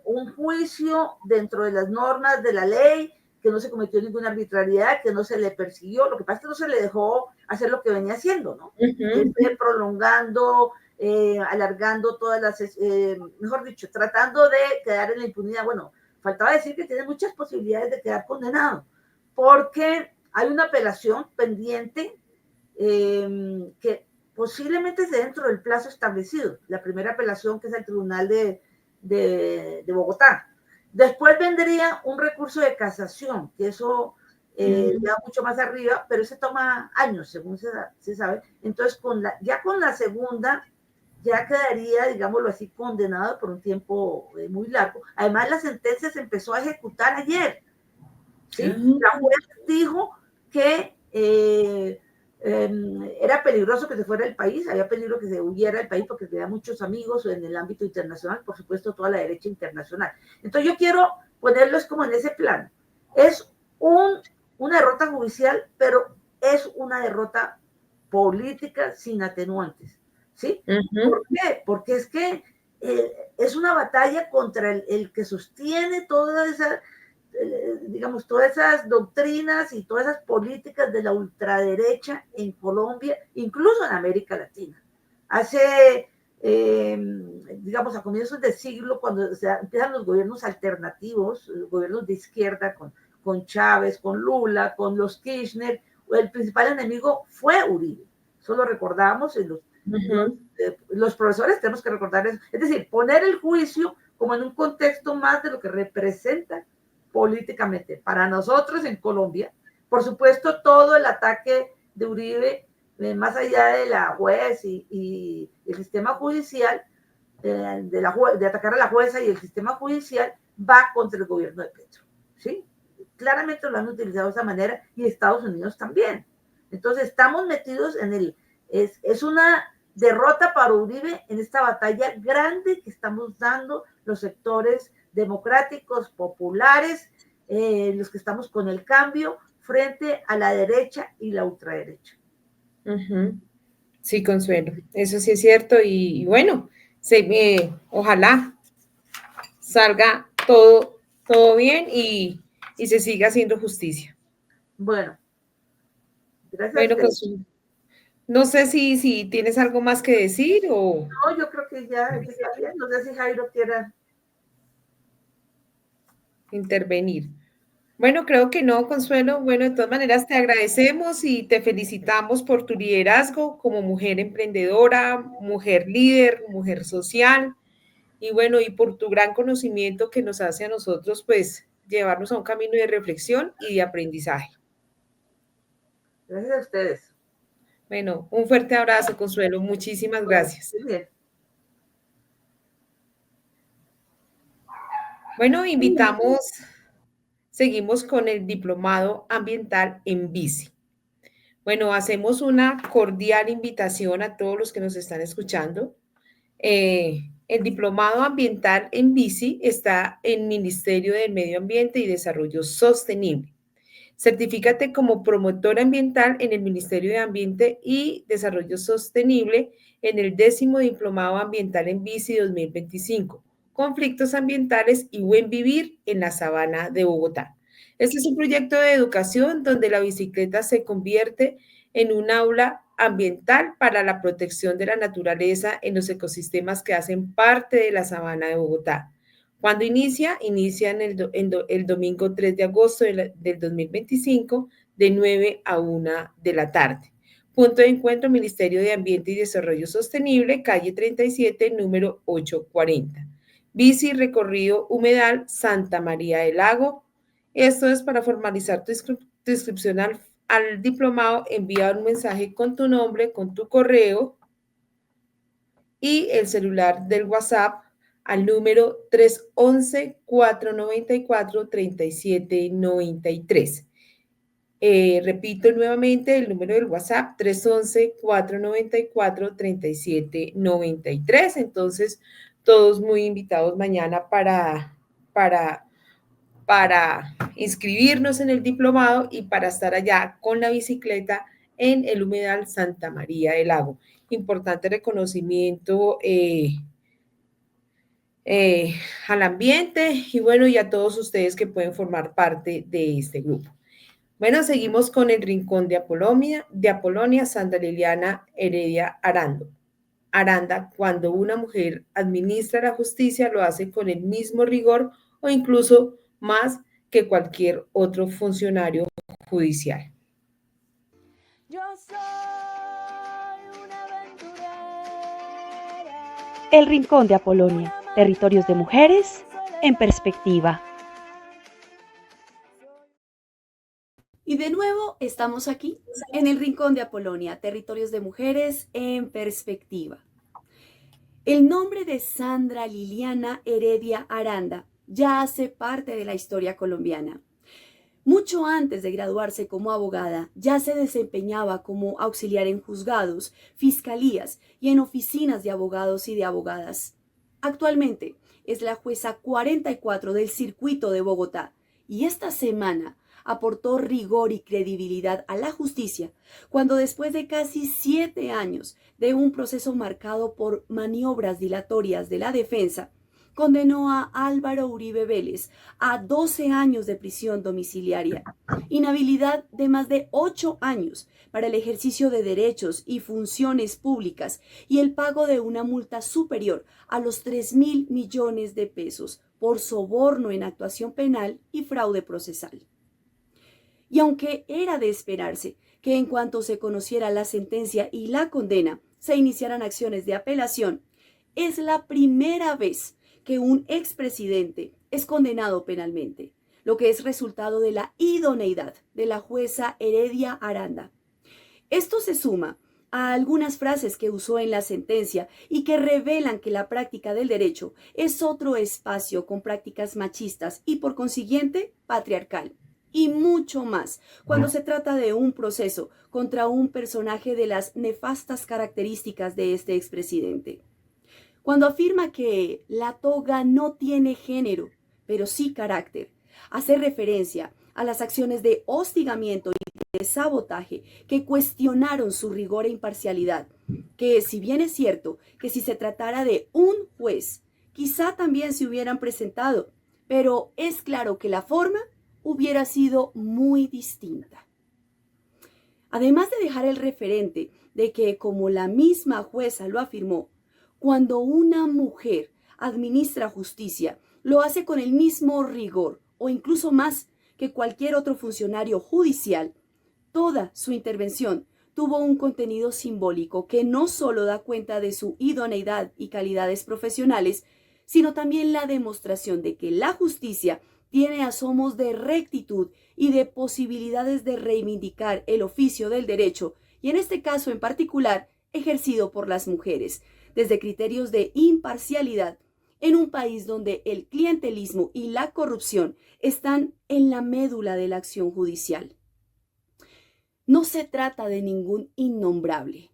un juicio dentro de las normas de la ley, que no se cometió ninguna arbitrariedad, que no se le persiguió, lo que pasa es que no se le dejó hacer lo que venía haciendo, ¿no? Prolongando, alargando todas las, mejor dicho, tratando de quedar en la impunidad. Bueno, faltaba decir que tiene muchas posibilidades de quedar condenado, porque hay una apelación pendiente que posiblemente esté dentro del plazo establecido. La primera apelación, que es el Tribunal de Bogotá. Después vendría un recurso de casación, que eso ya mucho más arriba, pero ese toma años, según se sabe. Entonces, ya con la segunda, ya quedaría, digámoslo así, condenado por un tiempo muy largo. Además, la sentencia se empezó a ejecutar ayer. ¿Sí? La juez dijo que era peligroso que se fuera del país, había peligro que se huyera del país porque tenía muchos amigos en el ámbito internacional, por supuesto toda la derecha internacional. Entonces yo quiero ponerlos como en ese plano. Es una derrota judicial, pero es una derrota política sin atenuantes. ¿Sí? ¿Por qué? Porque es que es una batalla contra el que sostiene toda esa, digamos, todas esas doctrinas y todas esas políticas de la ultraderecha en Colombia, incluso en América Latina. Hace, digamos, a comienzos del siglo, cuando empiezan los gobiernos alternativos, gobiernos de izquierda, con Chávez, con Lula, con los Kirchner, el principal enemigo fue Uribe. Eso lo recordamos en los profesores, tenemos que recordar eso. Es decir, poner el juicio como en un contexto más de lo que representa políticamente para nosotros en Colombia. Por supuesto, todo el ataque de Uribe, más allá de la juez y el sistema judicial, de atacar a la jueza y el sistema judicial, va contra el gobierno de Petro. ¿Sí? Claramente lo han utilizado de esa manera y Estados Unidos también. Entonces, estamos metidos en es una derrota para Uribe en esta batalla grande que estamos dando los sectores democráticos, populares, los que estamos con el cambio, frente a la derecha y la ultraderecha. Sí, Consuelo, eso sí es cierto y bueno, ojalá salga todo bien y se siga haciendo justicia. Bueno, gracias. Bueno, Consuelo, no sé si tienes algo más que decir o... No, yo creo que ya está bien. No sé si Jairo quiera intervenir. Bueno, creo que no, Consuelo. Bueno, de todas maneras te agradecemos y te felicitamos por tu liderazgo como mujer emprendedora, mujer líder, mujer social y bueno, y por tu gran conocimiento que nos hace a nosotros, pues, llevarnos a un camino de reflexión y de aprendizaje. Gracias a ustedes. Bueno, un fuerte abrazo, Consuelo. Muchísimas gracias. Bien. Bueno, invitamos... Seguimos con el diplomado ambiental en bici. Bueno, hacemos una cordial invitación a todos los que nos están escuchando. El diplomado ambiental en bici está en Ministerio del Medio Ambiente y Desarrollo Sostenible. Certifícate como promotor ambiental en el Ministerio de Ambiente y Desarrollo Sostenible en el 10º Diplomado Ambiental en Bici 2025, Conflictos Ambientales y Buen Vivir en la Sabana de Bogotá. Este es un proyecto de educación donde la bicicleta se convierte en un aula ambiental para la protección de la naturaleza en los ecosistemas que hacen parte de la Sabana de Bogotá. ¿Cuándo inicia? Inicia el domingo 3 de agosto del 2025 de 9 a 1 de la tarde. Punto de encuentro, Ministerio de Ambiente y Desarrollo Sostenible, calle 37, número 840. Bici, recorrido humedal, Santa María del Lago. Esto es para formalizar tu inscripción al diplomado. Envía un mensaje con tu nombre, con tu correo y el celular del WhatsApp al número 311-494-3793. Repito nuevamente el número del WhatsApp, 311-494-3793. Entonces, todos muy invitados mañana para inscribirnos en el diplomado y para estar allá con la bicicleta en el humedal Santa María del Lago. Importante reconocimiento al ambiente y bueno, y a todos ustedes que pueden formar parte de este grupo. Bueno, seguimos con el Rincón de Apolonia, Santa Liliana Heredia Aranda. Cuando una mujer administra la justicia, lo hace con el mismo rigor o incluso más que cualquier otro funcionario judicial. Yo soy una aventurera. El Rincón de Apolonia, territorios de mujeres en perspectiva. Y de nuevo estamos aquí, en el Rincón de Apolonia, territorios de mujeres en perspectiva. El nombre de Sandra Liliana Heredia Aranda ya hace parte de la historia colombiana. Mucho antes de graduarse como abogada, ya se desempeñaba como auxiliar en juzgados, fiscalías y en oficinas de abogados y de abogadas. Actualmente es la jueza 44 del Circuito de Bogotá y esta semana aportó rigor y credibilidad a la justicia cuando después de casi 7 años de un proceso marcado por maniobras dilatorias de la defensa, condenó a Álvaro Uribe Vélez a 12 años de prisión domiciliaria, inhabilidad de más de 8 años para el ejercicio de derechos y funciones públicas y el pago de una multa superior a los 3.000 millones de pesos por soborno en actuación penal y fraude procesal. Y aunque era de esperarse que en cuanto se conociera la sentencia y la condena, se iniciaran acciones de apelación, es la primera vez que un expresidente es condenado penalmente, lo que es resultado de la idoneidad de la jueza Heredia Aranda. Esto se suma a algunas frases que usó en la sentencia y que revelan que la práctica del derecho es otro espacio con prácticas machistas y por consiguiente patriarcal. Y mucho más cuando se trata de un proceso contra un personaje de las nefastas características de este expresidente. Cuando afirma que la toga no tiene género, pero sí carácter, hace referencia a las acciones de hostigamiento y de sabotaje que cuestionaron su rigor e imparcialidad, que si bien es cierto que si se tratara de un juez, quizá también se hubieran presentado, pero es claro que la forma hubiera sido muy distinta. Además de dejar el referente de que, como la misma jueza lo afirmó, cuando una mujer administra justicia, lo hace con el mismo rigor o incluso más que cualquier otro funcionario judicial, toda su intervención tuvo un contenido simbólico que no solo da cuenta de su idoneidad y calidades profesionales, sino también la demostración de que la justicia tiene asomos de rectitud y de posibilidades de reivindicar el oficio del derecho, y en este caso en particular, ejercido por las mujeres, desde criterios de imparcialidad en un país donde el clientelismo y la corrupción están en la médula de la acción judicial. No se trata de ningún innombrable.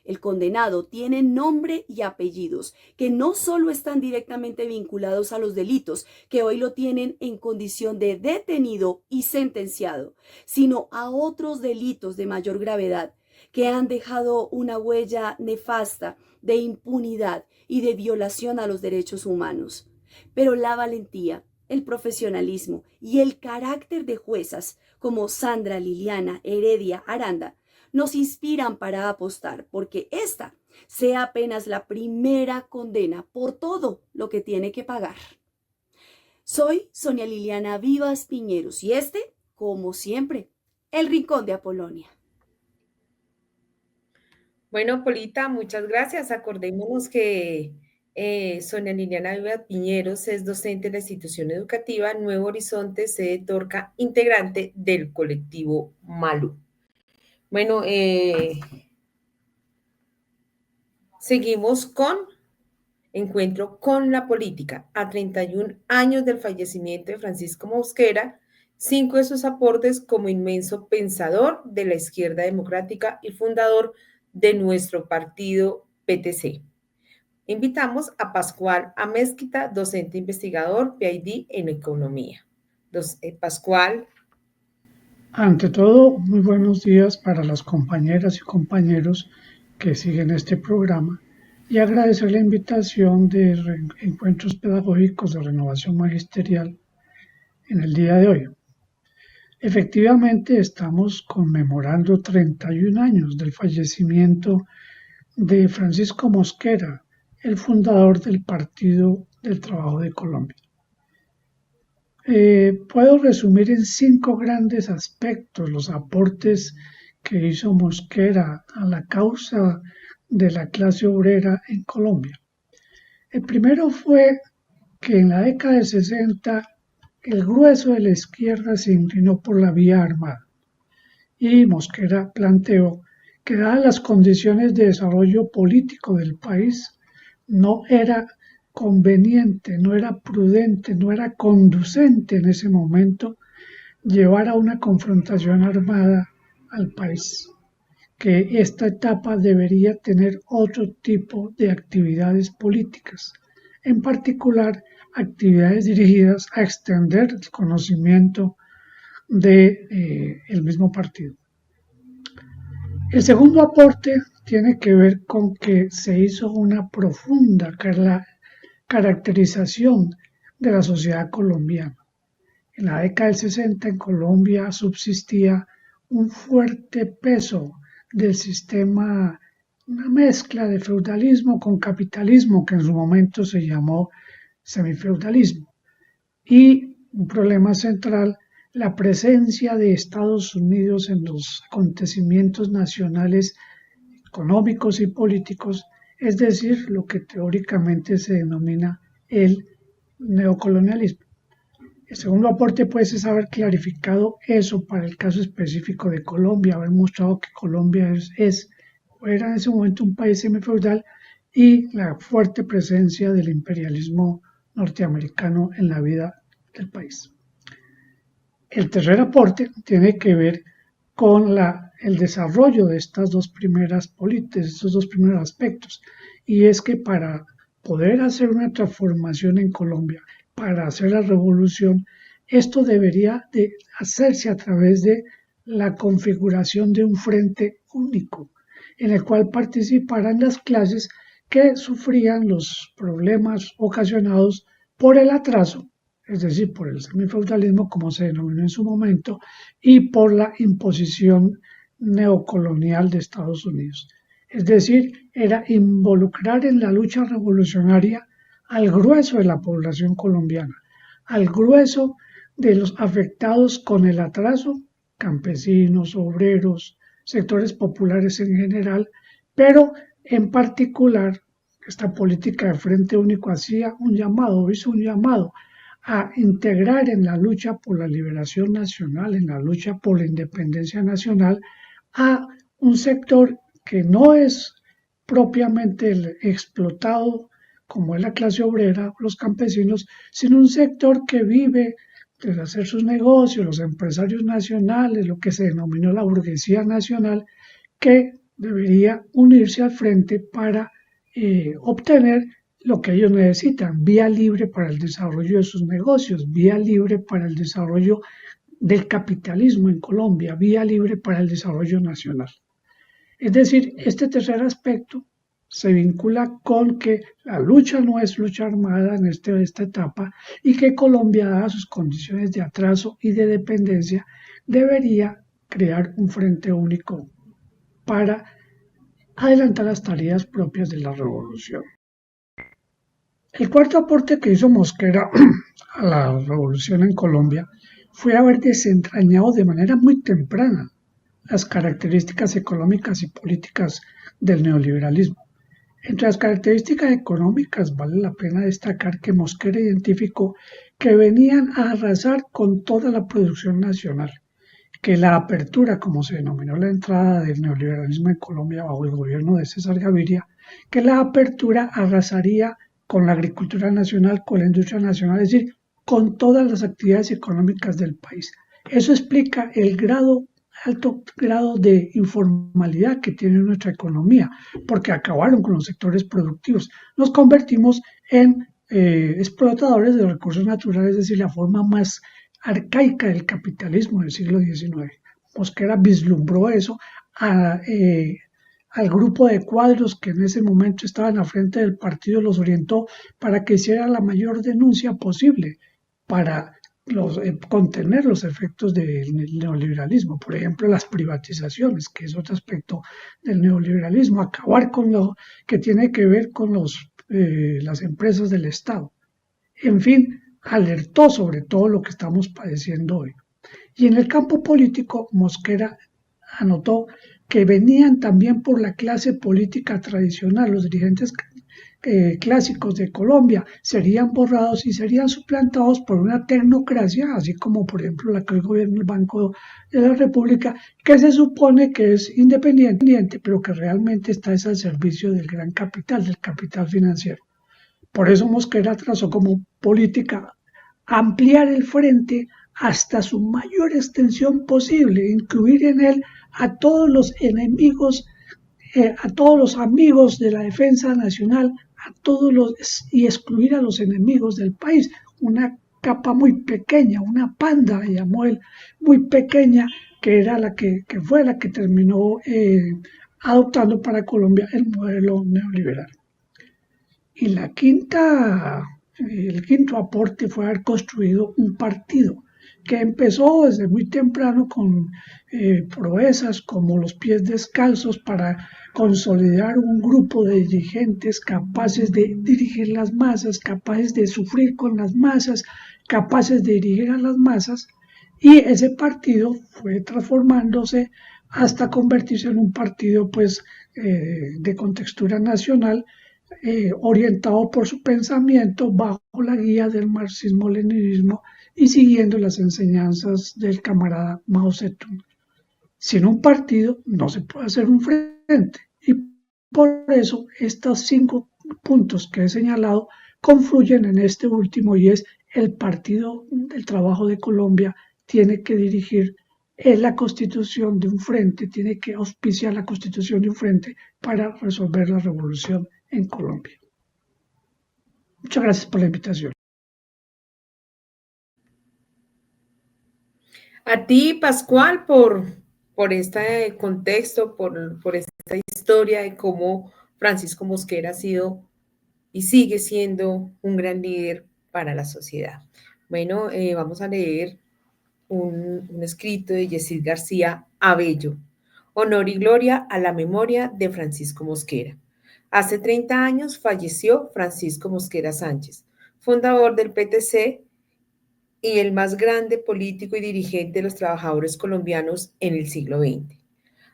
El condenado tiene nombre y apellidos que no solo están directamente vinculados a los delitos que hoy lo tienen en condición de detenido y sentenciado, sino a otros delitos de mayor gravedad que han dejado una huella nefasta de impunidad y de violación a los derechos humanos. Pero la valentía, el profesionalismo y el carácter de juezas como Sandra Liliana Heredia Aranda nos inspiran para apostar porque esta sea apenas la primera condena por todo lo que tiene que pagar. Soy Sonia Liliana Vivas Piñeros y como siempre, el Rincón de Apolonia. Bueno, Polita, muchas gracias. Acordémonos que Sonia Liliana Vivas Piñeros es docente de la institución educativa Nuevo Horizonte, sede Torca, integrante del colectivo Malú. Bueno, seguimos con Encuentro con la Política. A 31 años del fallecimiento de Francisco Mosquera, 5 de sus aportes como inmenso pensador de la izquierda democrática y fundador de nuestro partido PTC. Invitamos a Pascual Amezquita, docente investigador, PhD en economía. Pascual. Ante todo, muy buenos días para las compañeras y compañeros que siguen este programa y agradecer la invitación de encuentros pedagógicos de renovación magisterial en el día de hoy. Efectivamente, estamos conmemorando 31 años del fallecimiento de Francisco Mosquera, el fundador del Partido del Trabajo de Colombia. Puedo resumir en 5 grandes aspectos los aportes que hizo Mosquera a la causa de la clase obrera en Colombia. El primero fue que en la década de 60 el grueso de la izquierda se inclinó por la vía armada y Mosquera planteó que dadas las condiciones de desarrollo político del país no era conveniente, no era prudente, no era conducente en ese momento llevar a una confrontación armada al país, que esta etapa debería tener otro tipo de actividades políticas, en particular actividades dirigidas a extender el conocimiento del mismo partido. El segundo aporte tiene que ver con que se hizo una profunda caracterización de la sociedad colombiana. En la década del 60 en Colombia subsistía un fuerte peso del sistema, una mezcla de feudalismo con capitalismo que en su momento se llamó semifeudalismo. Y un problema central, la presencia de Estados Unidos en los acontecimientos nacionales económicos y políticos, es decir, lo que teóricamente se denomina el neocolonialismo. El segundo aporte pues es haber clarificado eso para el caso específico de Colombia, haber mostrado que Colombia era en ese momento un país semifeudal y la fuerte presencia del imperialismo norteamericano en la vida del país. El tercer aporte tiene que ver con el desarrollo de estas dos primeras políticas, estos dos primeros aspectos, y es que para poder hacer una transformación en Colombia, para hacer la revolución, esto debería de hacerse a través de la configuración de un frente único, en el cual participaran las clases que sufrían los problemas ocasionados por el atraso, es decir, por el semifeudalismo, como se denominó en su momento, y por la imposición neocolonial de Estados Unidos. Es decir, era involucrar en la lucha revolucionaria al grueso de la población colombiana, al grueso de los afectados con el atraso, campesinos, obreros, sectores populares en general, pero en particular esta política de Frente Único hizo un llamado a integrar en la lucha por la liberación nacional, en la lucha por la independencia nacional, a un sector que no es propiamente el explotado como es la clase obrera, los campesinos, sino un sector que vive de hacer sus negocios, los empresarios nacionales, lo que se denominó la burguesía nacional, que debería unirse al frente para obtener lo que ellos necesitan, vía libre para el desarrollo de sus negocios, vía libre para el desarrollo del capitalismo en Colombia, vía libre para el desarrollo nacional. Es decir, este tercer aspecto se vincula con que la lucha no es lucha armada en esta etapa y que Colombia, dadas sus condiciones de atraso y de dependencia, debería crear un frente único para adelantar las tareas propias de la revolución. El cuarto aporte que hizo Mosquera a la revolución en Colombia fue haber desentrañado de manera muy temprana las características económicas y políticas del neoliberalismo. Entre las características económicas vale la pena destacar que Mosquera identificó que venían a arrasar con toda la producción nacional, que la apertura, como se denominó la entrada del neoliberalismo en Colombia bajo el gobierno de César Gaviria, que la apertura arrasaría con la agricultura nacional, con la industria nacional, es decir, con todas las actividades económicas del país. Eso explica el alto grado de informalidad que tiene nuestra economía, porque acabaron con los sectores productivos. Nos convertimos en explotadores de recursos naturales, es decir, la forma más arcaica del capitalismo del siglo XIX. Mosquera vislumbró eso al grupo de cuadros que en ese momento estaban al frente del partido, los orientó para que hiciera la mayor denuncia posible para contener los efectos del neoliberalismo, por ejemplo, las privatizaciones, que es otro aspecto del neoliberalismo, acabar con lo que tiene que ver con las empresas del Estado. En fin, alertó sobre todo lo que estamos padeciendo hoy. Y en el campo político, Mosquera anotó que venían también por la clase política tradicional, los dirigentes clásicos de Colombia serían borrados y serían suplantados por una tecnocracia, así como por ejemplo la que hoy gobierna el Banco de la República, que se supone que es independiente, pero que realmente está al servicio del gran capital, del capital financiero. Por eso Mosquera trazó como política ampliar el frente hasta su mayor extensión posible, incluir en él a todos los enemigos, a todos los amigos de la defensa nacional, y excluir a los enemigos del país, una capa muy pequeña, una panda, llamó él, muy pequeña, que era que fue la que terminó adoptando para Colombia el modelo neoliberal. Y el quinto aporte fue haber construido un partido que empezó desde muy temprano con proezas como los pies descalzos para consolidar un grupo de dirigentes capaces de dirigir las masas, capaces de sufrir con las masas, capaces de dirigir a las masas, y ese partido fue transformándose hasta convertirse en un partido de contextura nacional, orientado por su pensamiento bajo la guía del marxismo-leninismo y siguiendo las enseñanzas del camarada Mao Zedong. Sin un partido no se puede hacer un frente, y por eso estos 5 puntos que he señalado confluyen en este último, y es el Partido del Trabajo de Colombia tiene que dirigir la constitución de un frente, tiene que auspiciar la constitución de un frente para resolver la revolución en Colombia. Muchas gracias por la invitación. A ti, Pascual, por este contexto, por esta historia de cómo Francisco Mosquera ha sido y sigue siendo un gran líder para la sociedad. Bueno, vamos a leer un escrito de Yesid García Abello. Honor y gloria a la memoria de Francisco Mosquera. Hace 30 años falleció Francisco Mosquera Sánchez, fundador del PTC y el más grande político y dirigente de los trabajadores colombianos en el siglo XX.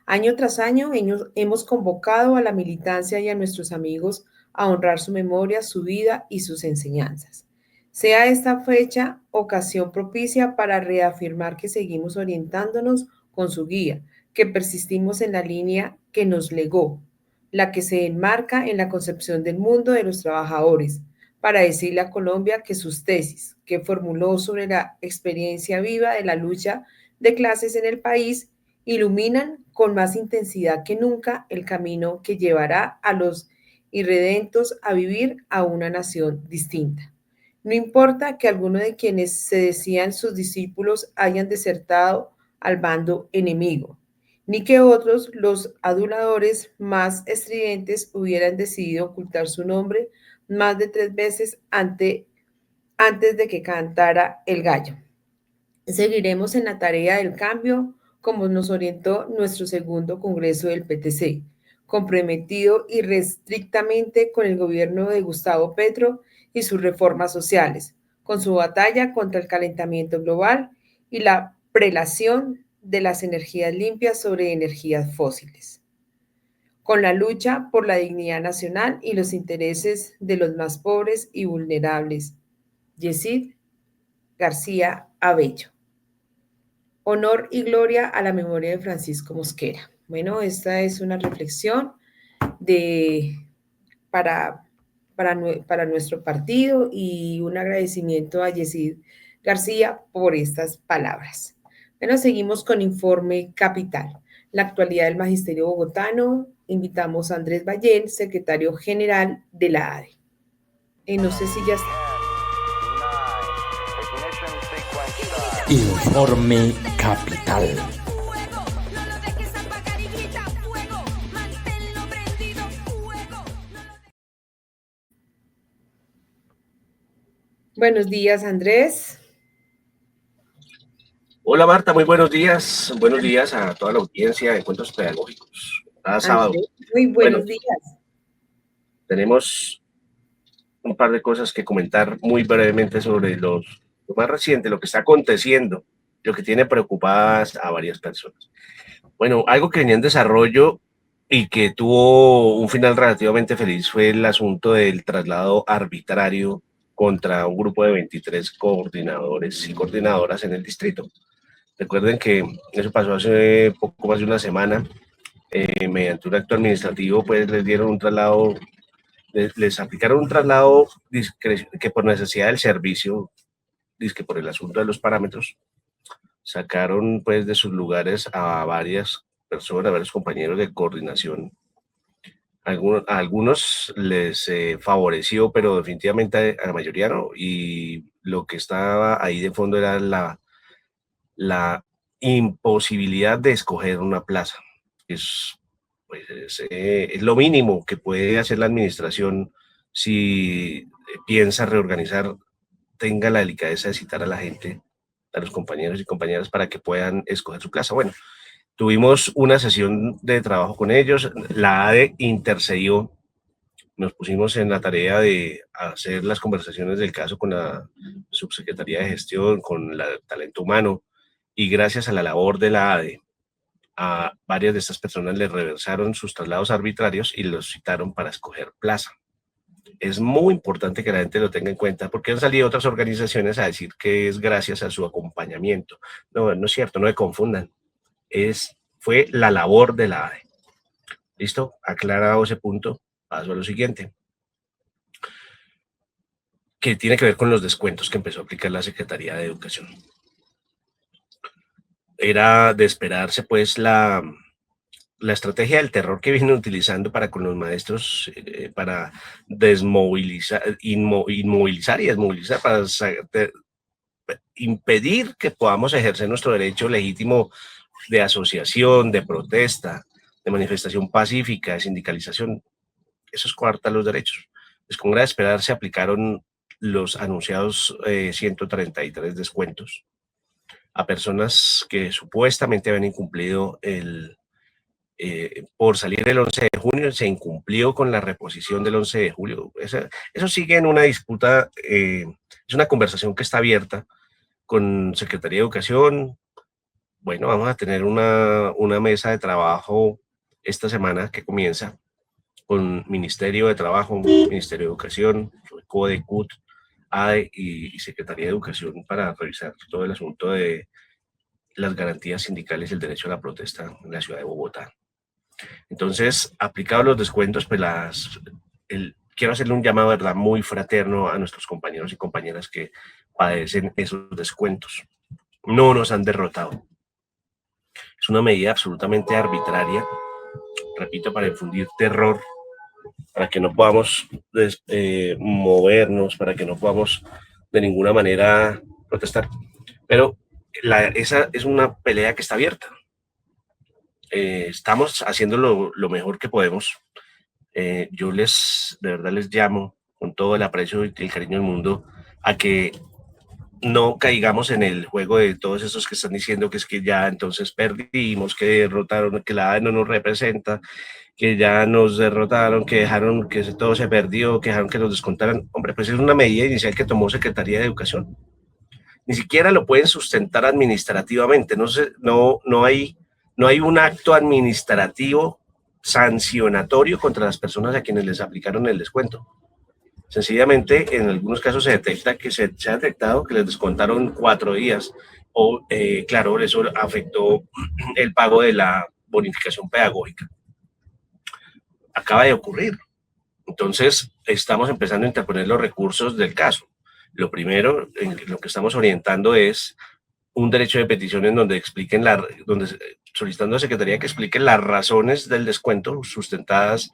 Año tras año hemos convocado a la militancia y a nuestros amigos a honrar su memoria, su vida y sus enseñanzas. Sea esta fecha ocasión propicia para reafirmar que seguimos orientándonos con su guía, que persistimos en la línea que nos legó, la que se enmarca en la concepción del mundo de los trabajadores, para decirle a Colombia que sus tesis, que formuló sobre la experiencia viva de la lucha de clases en el país, iluminan con más intensidad que nunca el camino que llevará a los irredentos a vivir a una nación distinta. No importa que algunos de quienes se decían sus discípulos hayan desertado al bando enemigo, ni que otros, los aduladores más estridentes, hubieran decidido ocultar su nombre más de 3 veces antes de que cantara el gallo. Seguiremos en la tarea del cambio como nos orientó nuestro segundo Congreso del PTC, comprometido irrestrictamente con el gobierno de Gustavo Petro y sus reformas sociales, con su batalla contra el calentamiento global y la prelación de las energías limpias sobre energías fósiles, con la lucha por la dignidad nacional y los intereses de los más pobres y vulnerables. Yesid García Abello. Honor y gloria a la memoria de Francisco Mosquera. Bueno, esta es una reflexión para nuestro partido y un agradecimiento a Yesid García por estas palabras. Bueno, seguimos con Informe Capital. La actualidad del Magisterio Bogotano. Invitamos a Andrés Ballén, secretario general de la ADE. No sé si ya está. Informe Capital. Buenos días, Andrés. Hola Marta, muy buenos días. Buenos días a toda la audiencia de Encuentros Pedagógicos. Cada sábado. Muy buenos días. Tenemos un par de cosas que comentar muy brevemente sobre lo más reciente, lo que está aconteciendo, lo que tiene preocupadas a varias personas. Bueno, algo que venía en desarrollo y que tuvo un final relativamente feliz fue el asunto del traslado arbitrario contra un grupo de 23 coordinadores y coordinadoras en el distrito. Recuerden que eso pasó hace poco más de una semana. Mediante un acto administrativo, pues les dieron un traslado, les aplicaron un traslado que por necesidad del servicio, que por el asunto de los parámetros, sacaron pues de sus lugares a varias personas, a varios compañeros de coordinación. A algunos les favoreció, pero definitivamente a la mayoría no. Y lo que estaba ahí de fondo era la imposibilidad de escoger una plaza. Es lo mínimo que puede hacer la administración si piensa reorganizar, tenga la delicadeza de citar a la gente, a los compañeros y compañeras para que puedan escoger su plaza. Bueno, tuvimos una sesión de trabajo con ellos, la ADE intercedió, nos pusimos en la tarea de hacer las conversaciones del caso con la Subsecretaría de Gestión, con el talento humano, y gracias a la labor de la ADE, a varias de estas personas les reversaron sus traslados arbitrarios y los citaron para escoger plaza. Es muy importante que la gente lo tenga en cuenta porque han salido otras organizaciones a decir que es gracias a su acompañamiento. No, no es cierto, no me confundan. Fue la labor de la ADE. ¿Listo? Aclarado ese punto, paso a lo siguiente, que tiene que ver con los descuentos que empezó a aplicar la Secretaría de Educación. Era de esperarse, pues, la estrategia del terror que vienen utilizando para con los maestros, para desmovilizar, inmovilizar y desmovilizar, para impedir que podamos ejercer nuestro derecho legítimo de asociación, de protesta, de manifestación pacífica, de sindicalización. Eso es coartar los derechos. Pues como era de esperar, se aplicaron los anunciados 133 descuentos a personas que supuestamente habían incumplido por salir el 11 de junio, se incumplió con la reposición del 11 de julio. Eso sigue en una disputa, es una conversación que está abierta con Secretaría de Educación. Bueno, vamos a tener una mesa de trabajo esta semana que comienza con Ministerio de Trabajo, Ministerio de Educación, CODE, CUT, ADE y Secretaría de Educación para revisar todo el asunto de las garantías sindicales y el derecho a la protesta en la ciudad de Bogotá. Entonces, aplicados los descuentos, pues quiero hacerle un llamado, ¿verdad?, muy fraterno a nuestros compañeros y compañeras que padecen esos descuentos. No nos han derrotado. Es una medida absolutamente arbitraria, repito, para infundir terror, para que no podamos movernos, para que no podamos de ninguna manera protestar. Pero esa es una pelea que está abierta. Estamos haciendo lo mejor que podemos. Yo de verdad les llamo con todo el aprecio y el cariño del mundo a que no caigamos en el juego de todos esos que están diciendo que es que ya entonces perdimos, que derrotaron, que la AE no nos representa, que ya nos derrotaron, que dejaron que todo se perdió, que dejaron que nos descontaran. Hombre, pues es una medida inicial que tomó Secretaría de Educación. Ni siquiera lo pueden sustentar administrativamente. No hay un acto administrativo sancionatorio contra las personas a quienes les aplicaron el descuento. Sencillamente, en algunos casos se detecta que se ha detectado que les descontaron 4 días o, claro, eso afectó el pago de la bonificación pedagógica. Acaba de ocurrir. Entonces, estamos empezando a interponer los recursos del caso. Lo primero, en lo que estamos orientando es un derecho de petición en donde solicitando a Secretaría que expliquen las razones del descuento sustentadas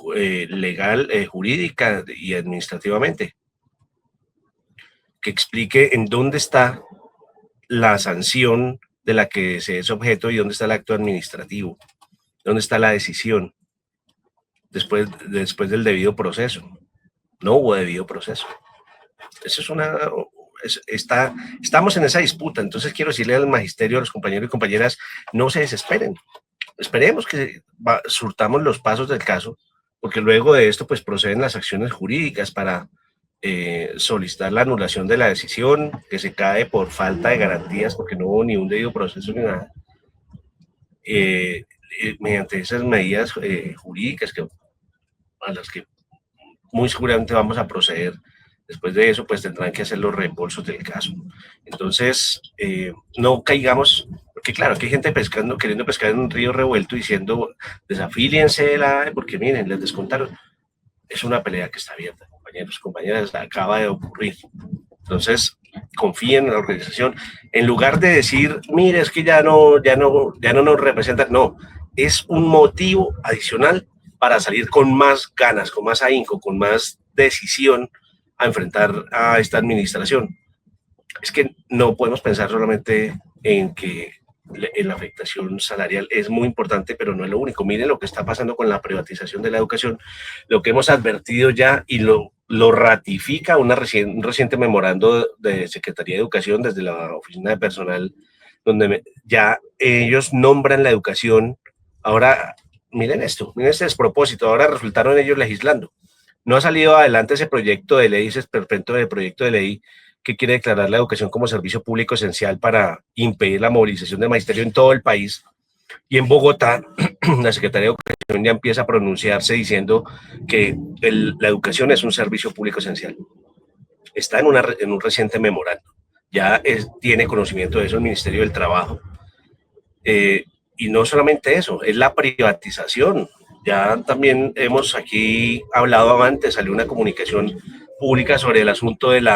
legal, jurídica y administrativamente. Que explique en dónde está la sanción de la que se es objeto y dónde está el acto administrativo, dónde está la decisión después del debido proceso. No hubo debido proceso. Eso estamos en esa disputa. Entonces quiero decirle al magisterio, a los compañeros y compañeras, no se desesperen. Esperemos que surtamos los pasos del caso, porque luego de esto pues proceden las acciones jurídicas para solicitar la anulación de la decisión que se cae por falta de garantías, porque no hubo ni un debido proceso ni nada. Mediante esas medidas jurídicas a las que muy seguramente vamos a proceder. Después de eso, pues tendrán que hacer los reembolsos del caso. Entonces, no caigamos, porque claro, aquí hay gente queriendo pescar en un río revuelto diciendo, desafíliense de la AE porque miren, les descontaron. Es una pelea que está abierta, compañeros, compañeras, acaba de ocurrir. Entonces, confíen en la organización. En lugar de decir, mire, es que ya no nos representan, no, es un motivo adicional para salir con más ganas, con más ahínco, con más decisión a enfrentar a esta administración. Es que no podemos pensar solamente en que la afectación salarial es muy importante, pero no es lo único. Miren lo que está pasando con la privatización de la educación, lo que hemos advertido ya y lo ratifica un reciente memorando de Secretaría de Educación desde la Oficina de Personal, donde ya ellos nombran la educación. Ahora, miren esto, miren este despropósito, ahora resultaron ellos legislando. No ha salido adelante ese proyecto de ley, ese esperpento de proyecto de ley que quiere declarar la educación como servicio público esencial para impedir la movilización del magisterio en todo el país. Y en Bogotá, la Secretaría de Educación ya empieza a pronunciarse diciendo que la educación es un servicio público esencial. Está en un reciente memorando. Ya tiene conocimiento de eso el Ministerio del Trabajo. Y no solamente eso, es la privatización. Ya también hemos aquí hablado antes, salió una comunicación pública sobre el asunto del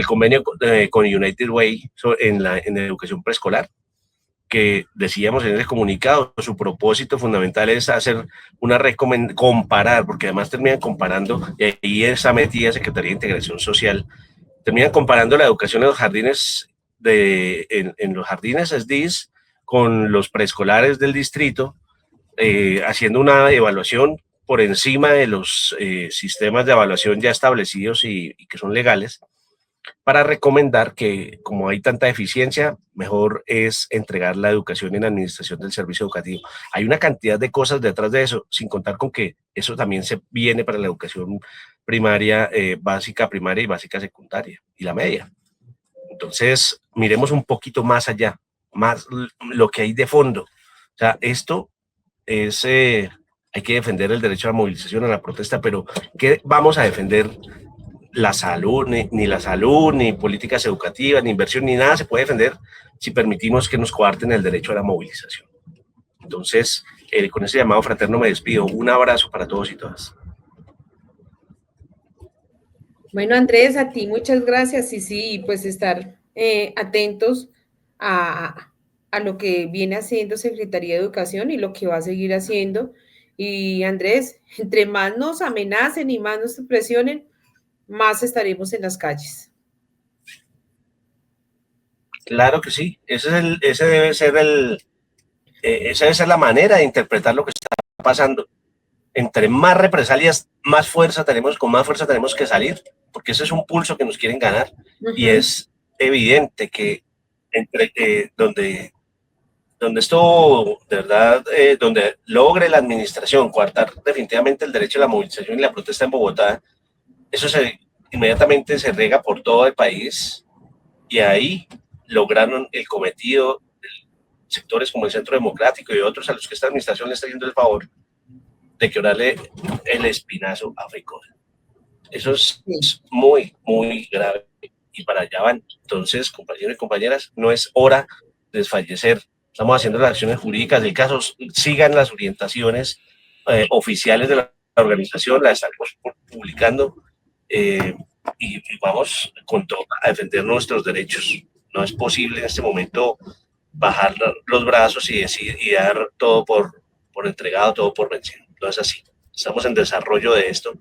convenio con United Way en la educación preescolar, que decíamos en ese comunicado, su propósito fundamental es hacer comparar, porque además terminan comparando, y ahí esa metida Secretaría de Integración Social, terminan comparando la educación en los jardines, en los jardines SDIS con los preescolares del distrito, haciendo una evaluación por encima de los sistemas de evaluación ya establecidos y que son legales, para recomendar que, como hay tanta eficiencia, mejor es entregar la educación en administración del servicio educativo. Hay una cantidad de cosas detrás de eso, sin contar con que eso también se viene para la educación primaria, básica primaria y básica secundaria, y la media. Entonces, miremos un poquito más allá, más lo que hay de fondo. O sea, esto es, hay que defender el derecho a la movilización, a la protesta, pero ¿qué vamos a defender? la salud, ni la salud, ni políticas educativas, ni inversión, ni nada se puede defender si permitimos que nos coarten el derecho a la movilización. Entonces, con ese llamado fraterno me despido. Un abrazo para todos y todas. Bueno, Andrés, a ti muchas gracias. Y sí, pues estar atentos a lo que viene haciendo Secretaría de Educación y lo que va a seguir haciendo. Y Andrés, entre más nos amenacen y más nos presionen, más estaremos en las calles. Claro que sí, esa debe ser la manera de interpretar lo que está pasando. Entre más represalias, más fuerza tenemos, con más fuerza tenemos que salir, porque ese es un pulso que nos quieren ganar. Y es evidente que donde esto, de verdad, donde logre la administración coartar definitivamente el derecho a la movilización y la protesta en Bogotá, eso inmediatamente se riega por todo el país, y ahí lograron el cometido de sectores como el Centro Democrático y otros a los que esta administración le está haciendo el favor de quebrarle el espinazo a Feicol. Eso es muy, muy grave, y para allá van. Entonces, compañeros y compañeras, no es hora de desfallecer. Estamos haciendo las acciones jurídicas del caso, sigan las orientaciones oficiales de la organización, las estaremos publicando, y vamos con todo a defender nuestros derechos. No es posible en este momento bajar los brazos y dar todo por entregado, todo por vencido. No es así. Estamos en desarrollo de esto.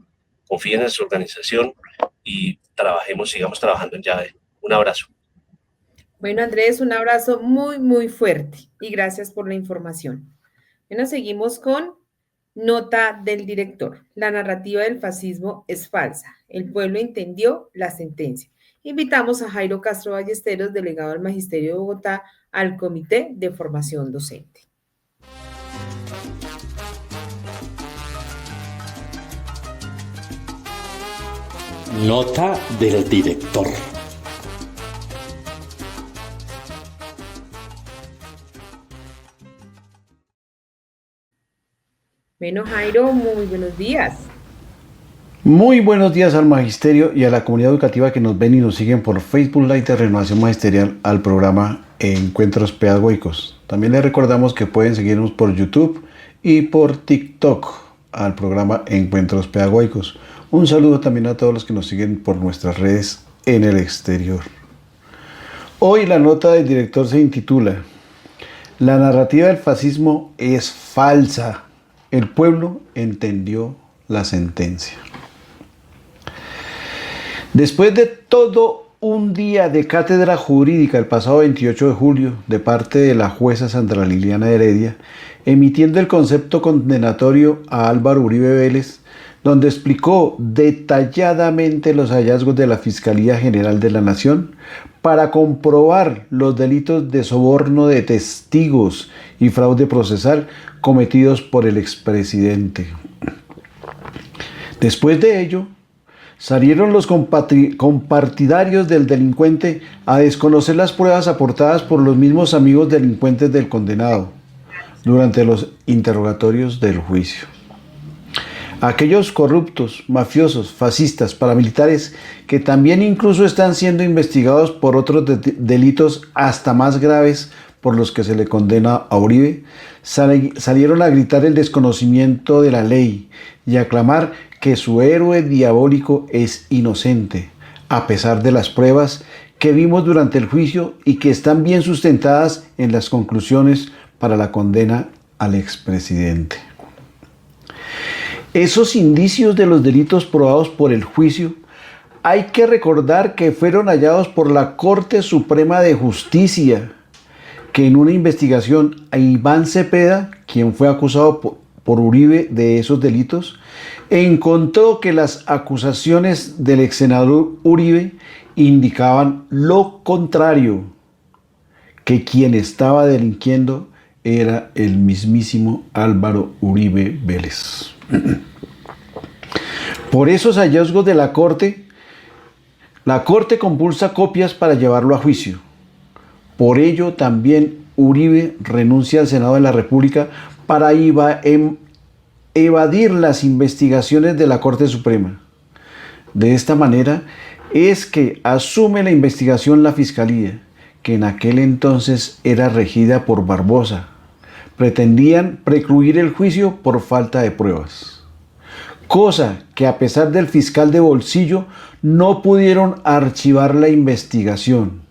Confíen en su organización y sigamos trabajando en llave. Un abrazo. Bueno, Andrés, un abrazo muy, muy fuerte y gracias por la información. Bueno, seguimos con nota del director. La narrativa del fascismo es falsa. El pueblo entendió la sentencia. Invitamos a Jairo Castro Ballesteros, delegado del Magisterio de Bogotá, al Comité de Formación Docente. Nota del director. Bueno, Jairo, muy buenos días. Muy buenos días al Magisterio y a la comunidad educativa que nos ven y nos siguen por Facebook Live de Renovación Magisterial al programa Encuentros Pedagógicos. También les recordamos que pueden seguirnos por YouTube y por TikTok al programa Encuentros Pedagógicos. Un saludo también a todos los que nos siguen por nuestras redes en el exterior. Hoy la nota del director se intitula La narrativa del fascismo es falsa. El pueblo entendió la sentencia. Después de todo un día de cátedra jurídica el pasado 28 de julio de parte de la jueza Sandra Liliana Heredia, emitiendo el concepto condenatorio a Álvaro Uribe Vélez, donde explicó detalladamente los hallazgos de la Fiscalía General de la Nación para comprobar los delitos de soborno de testigos y fraude procesal cometidos por el expresidente. Después de ello, salieron los compartidarios del delincuente a desconocer las pruebas aportadas por los mismos amigos delincuentes del condenado durante los interrogatorios del juicio. Aquellos corruptos, mafiosos, fascistas, paramilitares que también incluso están siendo investigados por otros delitos hasta más graves por los que se le condena a Uribe, salieron a gritar el desconocimiento de la ley y a clamar que su héroe diabólico es inocente, a pesar de las pruebas que vimos durante el juicio y que están bien sustentadas en las conclusiones para la condena al expresidente. Esos indicios de los delitos probados por el juicio hay que recordar que fueron hallados por la Corte Suprema de Justicia, que en una investigación a Iván Cepeda, quien fue acusado por Uribe de esos delitos, encontró que las acusaciones del ex senador Uribe indicaban lo contrario, que quien estaba delinquiendo era el mismísimo Álvaro Uribe Vélez. Por esos hallazgos de la Corte compulsa copias para llevarlo a juicio. Por ello también Uribe renuncia al Senado de la República para evadir las investigaciones de la Corte Suprema. De esta manera es que asume la investigación la Fiscalía, que en aquel entonces era regida por Barbosa. Pretendían precluir el juicio por falta de pruebas, cosa que a pesar del fiscal de bolsillo no pudieron archivar la investigación.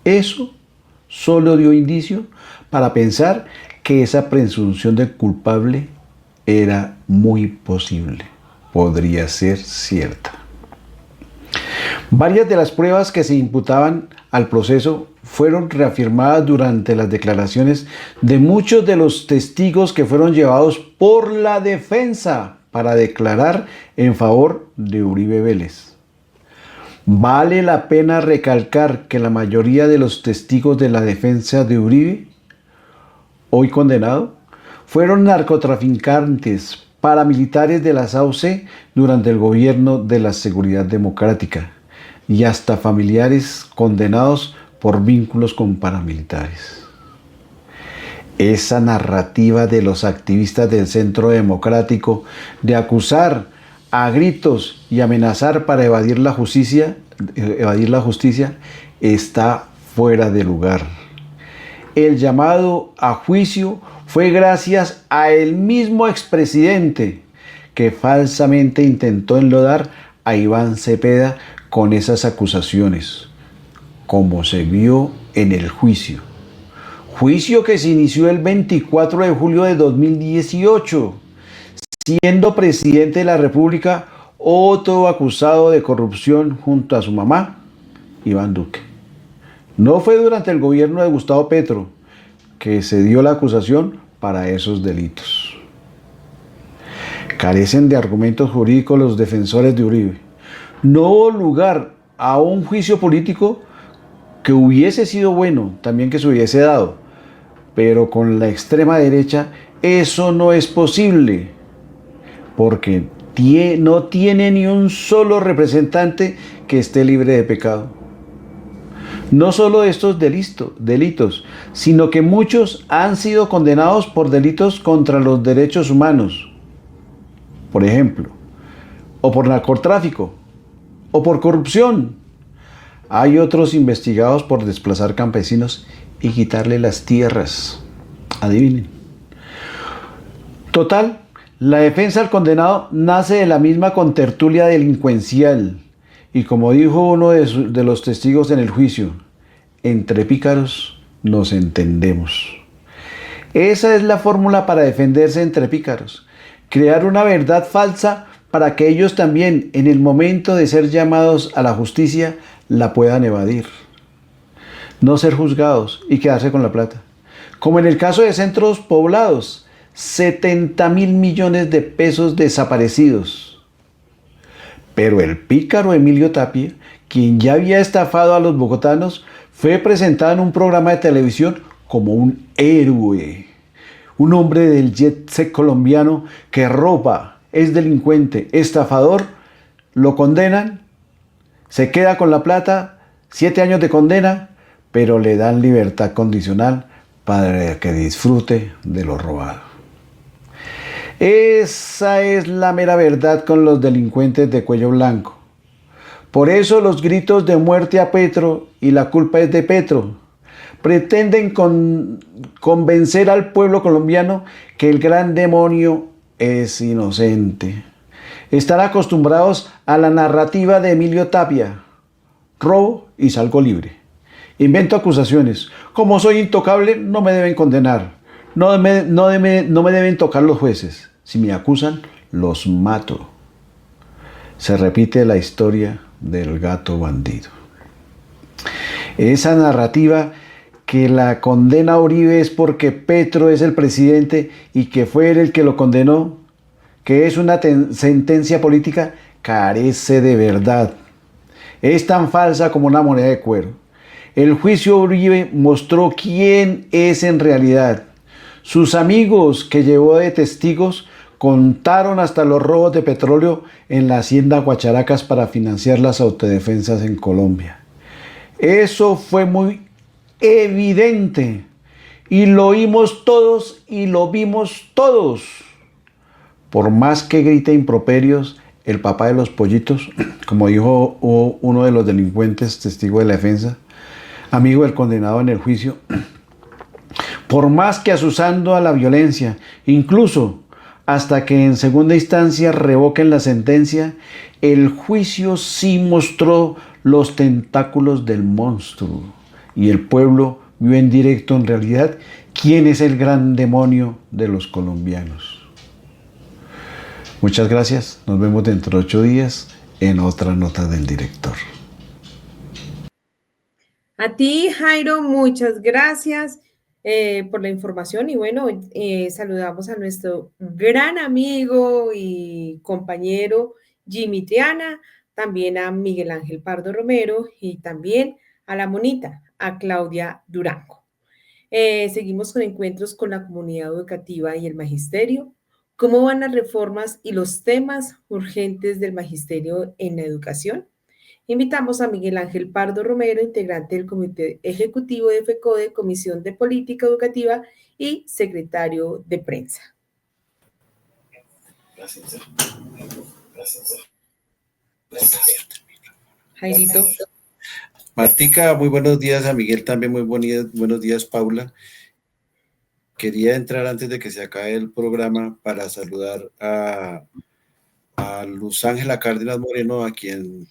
Eso solo dio indicio para pensar que esa presunción de culpable era muy posible, podría ser cierta. Varias de las pruebas que se imputaban al proceso fueron reafirmadas durante las declaraciones de muchos de los testigos que fueron llevados por la defensa para declarar en favor de Uribe Vélez. Vale la pena recalcar que la mayoría de los testigos de la defensa de Uribe, hoy condenado, fueron narcotraficantes, paramilitares de la SAUC durante el gobierno de la Seguridad Democrática y hasta familiares condenados por vínculos con paramilitares. Esa narrativa de los activistas del Centro Democrático de acusar a gritos y amenazar para evadir la justicia está fuera de lugar. El llamado a juicio fue gracias a el mismo expresidente que falsamente intentó enlodar a Iván Cepeda con esas acusaciones, como se vio en el juicio. Juicio que se inició el 24 de julio de 2018, siendo presidente de la República otro acusado de corrupción junto a su mamá, Iván Duque. No fue durante el gobierno de Gustavo Petro que se dio la acusación para esos delitos. Carecen de argumentos jurídicos los defensores de Uribe. No hubo lugar a un juicio político que hubiese sido bueno, también que se hubiese dado, pero con la extrema derecha eso no es posible, porque no tiene ni un solo representante que esté libre de pecado. No solo estos delitos, sino que muchos han sido condenados por delitos contra los derechos humanos, por ejemplo, o por narcotráfico, o por corrupción. Hay otros investigados por desplazar campesinos y quitarle las tierras. Adivinen. Total, la defensa del condenado nace de la misma contertulia delincuencial. Y como dijo uno de los testigos en el juicio, entre pícaros nos entendemos. Esa es la fórmula para defenderse entre pícaros. Crear una verdad falsa para que ellos también, en el momento de ser llamados a la justicia, la puedan evadir. No ser juzgados y quedarse con la plata. Como en el caso de centros poblados, 70.000 millones de pesos desaparecidos. Pero el pícaro Emilio Tapia, quien ya había estafado a los bogotanos, fue presentado en un programa de televisión como un héroe. Un hombre del jet set colombiano que roba, es delincuente, estafador, lo condenan, se queda con la plata, 7 años de condena, pero le dan libertad condicional para que disfrute de lo robado. Esa es la mera verdad con los delincuentes de cuello blanco. Por eso los gritos de muerte a Petro y la culpa es de Petro. Pretenden convencer al pueblo colombiano que el gran demonio es inocente. Están acostumbrados a la narrativa de Emilio Tapia. Robo y salgo libre. Invento acusaciones. Como soy intocable, no me deben condenar. No me deben tocar los jueces. Si me acusan, los mato. Se repite la historia del gato bandido. Esa narrativa que la condena a Uribe es porque Petro es el presidente y que fue él el que lo condenó, que es una sentencia política, carece de verdad. Es tan falsa como una moneda de cuero. El juicio a Uribe mostró quién es en realidad. Sus amigos que llevó de testigos contaron hasta los robos de petróleo en la hacienda Guacharacas para financiar las autodefensas en Colombia. Eso fue muy evidente y lo oímos todos y lo vimos todos. Por más que grite improperios, el papá de los pollitos, como dijo uno de los delincuentes, testigo de la defensa, amigo del condenado en el juicio, por más que asusando a la violencia, incluso hasta que en segunda instancia revoquen la sentencia, el juicio sí mostró los tentáculos del monstruo y el pueblo vio en directo, en realidad, quién es el gran demonio de los colombianos. Muchas gracias, nos vemos dentro de 8 días en otra nota del director. A ti, Jairo, muchas gracias por la información y bueno, saludamos a nuestro gran amigo y compañero Jimmy Triana, también a Miguel Ángel Pardo Romero y también a la monita, a Claudia Durango. Seguimos con encuentros con la comunidad educativa y el magisterio. ¿Cómo van las reformas y los temas urgentes del magisterio en la educación? Invitamos a Miguel Ángel Pardo Romero, integrante del Comité Ejecutivo de FECODE, Comisión de Política Educativa y secretario de prensa. Gracias. Jairito. Martica, muy buenos días. A Miguel también muy buenos días, Paula. Quería entrar antes de que se acabe el programa para saludar a Luz Ángela Cárdenas Moreno, a quien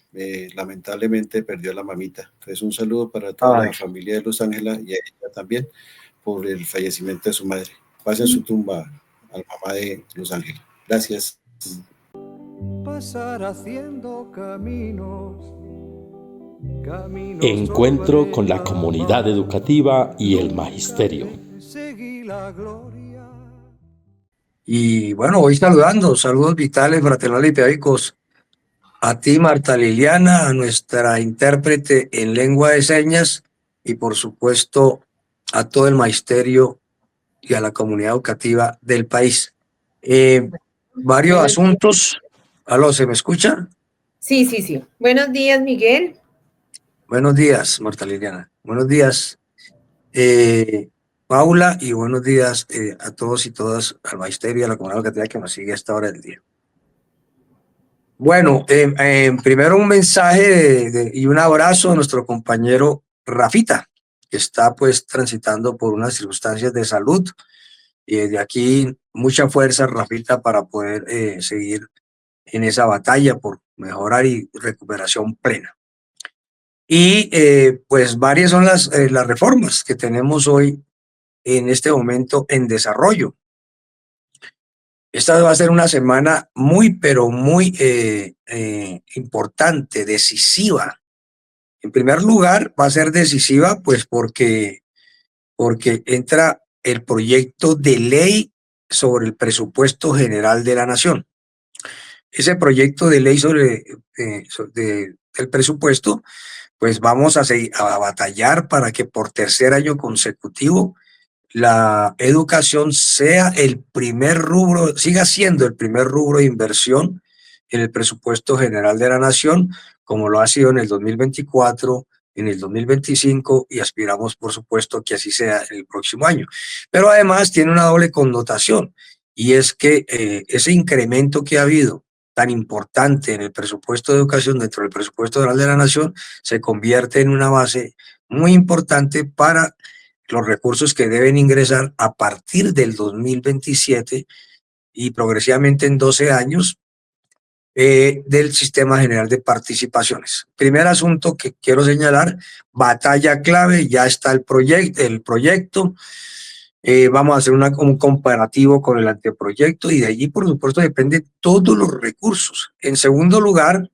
lamentablemente perdió a la mamita. Entonces, un saludo para toda la familia de Luz Ángela y a ella también por el fallecimiento de su madre. Pasen su tumba a la mamá de Luz Ángela. Gracias. Pasar haciendo caminos. Encuentro con la comunidad educativa y el magisterio. Y bueno, voy saludando, saludos vitales, fraternales y pedagógicos a ti, Marta Liliana, a nuestra intérprete en lengua de señas y por supuesto a todo el magisterio y a la comunidad educativa del país. Varios asuntos. ¿Aló, se me escucha? Sí. Buenos días, Miguel. Buenos días, Marta Liliana. Buenos días, Paula, y buenos días a todos y todas, al magisterio y a la comunidad educativa que nos sigue a esta hora del día. Bueno, primero un mensaje y un abrazo a nuestro compañero Rafita, que está pues transitando por unas circunstancias de salud, y desde aquí mucha fuerza, Rafita, para poder seguir en esa batalla por mejorar y recuperación plena. Y pues varias son las reformas que tenemos hoy en este momento en desarrollo. Esta va a ser una semana pero muy importante, decisiva. En primer lugar, va a ser decisiva pues porque entra el proyecto de ley sobre el presupuesto general de la nación. Ese proyecto de ley sobre el presupuesto, pues vamos a batallar para que por tercer año consecutivo la educación sea el primer rubro, siga siendo el primer rubro de inversión en el presupuesto general de la nación, como lo ha sido en el 2024, en el 2025, y aspiramos, por supuesto, que así sea en el próximo año. Pero además tiene una doble connotación, y es que ese incremento que ha habido tan importante en el presupuesto de educación dentro del presupuesto general de la nación se convierte en una base muy importante para los recursos que deben ingresar a partir del 2027 y progresivamente en 12 años del Sistema General de Participaciones. Primer asunto que quiero señalar, batalla clave, ya está el proyecto. Vamos a hacer un comparativo con el anteproyecto y de allí, por supuesto, dependen todos los recursos. En segundo lugar,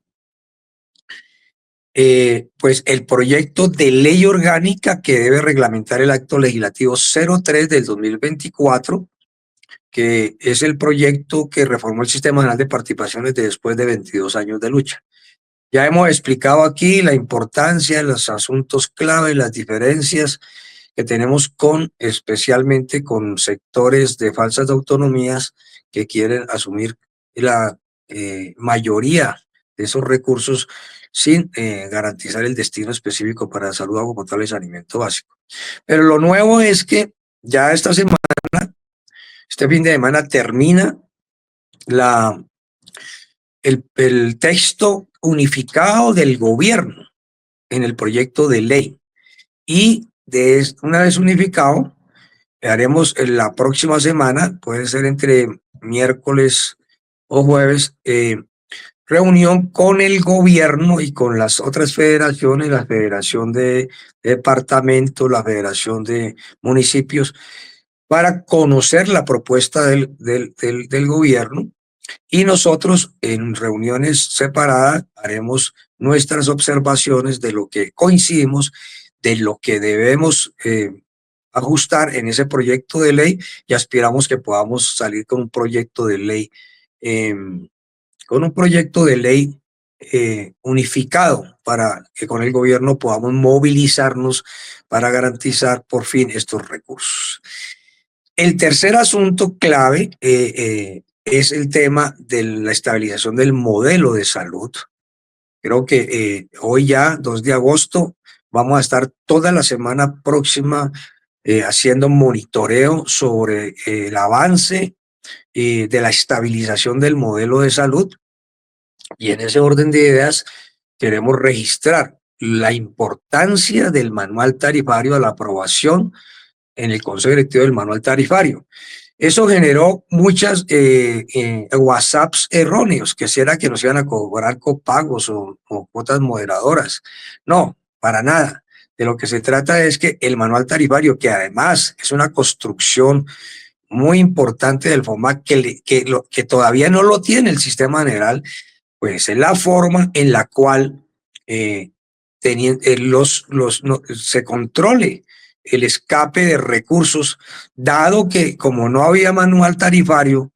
pues el proyecto de ley orgánica que debe reglamentar el acto legislativo 03 del 2024, que es el proyecto que reformó el Sistema General de Participaciones después de 22 años de lucha. Ya hemos explicado aquí la importancia de los asuntos clave, las diferencias que tenemos especialmente con sectores de falsas autonomías que quieren asumir la mayoría de esos recursos sin garantizar el destino específico para salud, agua potable y saneamiento básico. Pero lo nuevo es que ya este fin de semana termina el texto unificado del gobierno en el proyecto de ley. Y una vez unificado, haremos en la próxima semana, puede ser entre miércoles o jueves, reunión con el gobierno y con las otras federaciones, la Federación de Departamentos, la Federación de Municipios, para conocer la propuesta del gobierno, y nosotros en reuniones separadas haremos nuestras observaciones de lo que coincidimos, de lo que debemos ajustar en ese proyecto de ley, y aspiramos que podamos salir con un proyecto de ley unificado, para que con el gobierno podamos movilizarnos para garantizar por fin estos recursos. El tercer asunto clave es el tema de la estabilización del modelo de salud. Creo que hoy ya, 2 de agosto, vamos a estar toda la semana próxima haciendo monitoreo sobre el avance de la estabilización del modelo de salud. Y en ese orden de ideas queremos registrar la importancia del manual tarifario a la aprobación en el Consejo Directivo del manual tarifario. Eso generó muchas WhatsApps erróneos, que si era que nos iban a cobrar copagos o cuotas moderadoras. No, para nada. De lo que se trata es que el manual tarifario, que además es una construcción muy importante del FOMAC, que todavía no lo tiene el sistema general, pues es la forma en la cual se controle el escape de recursos, dado que como no había manual tarifario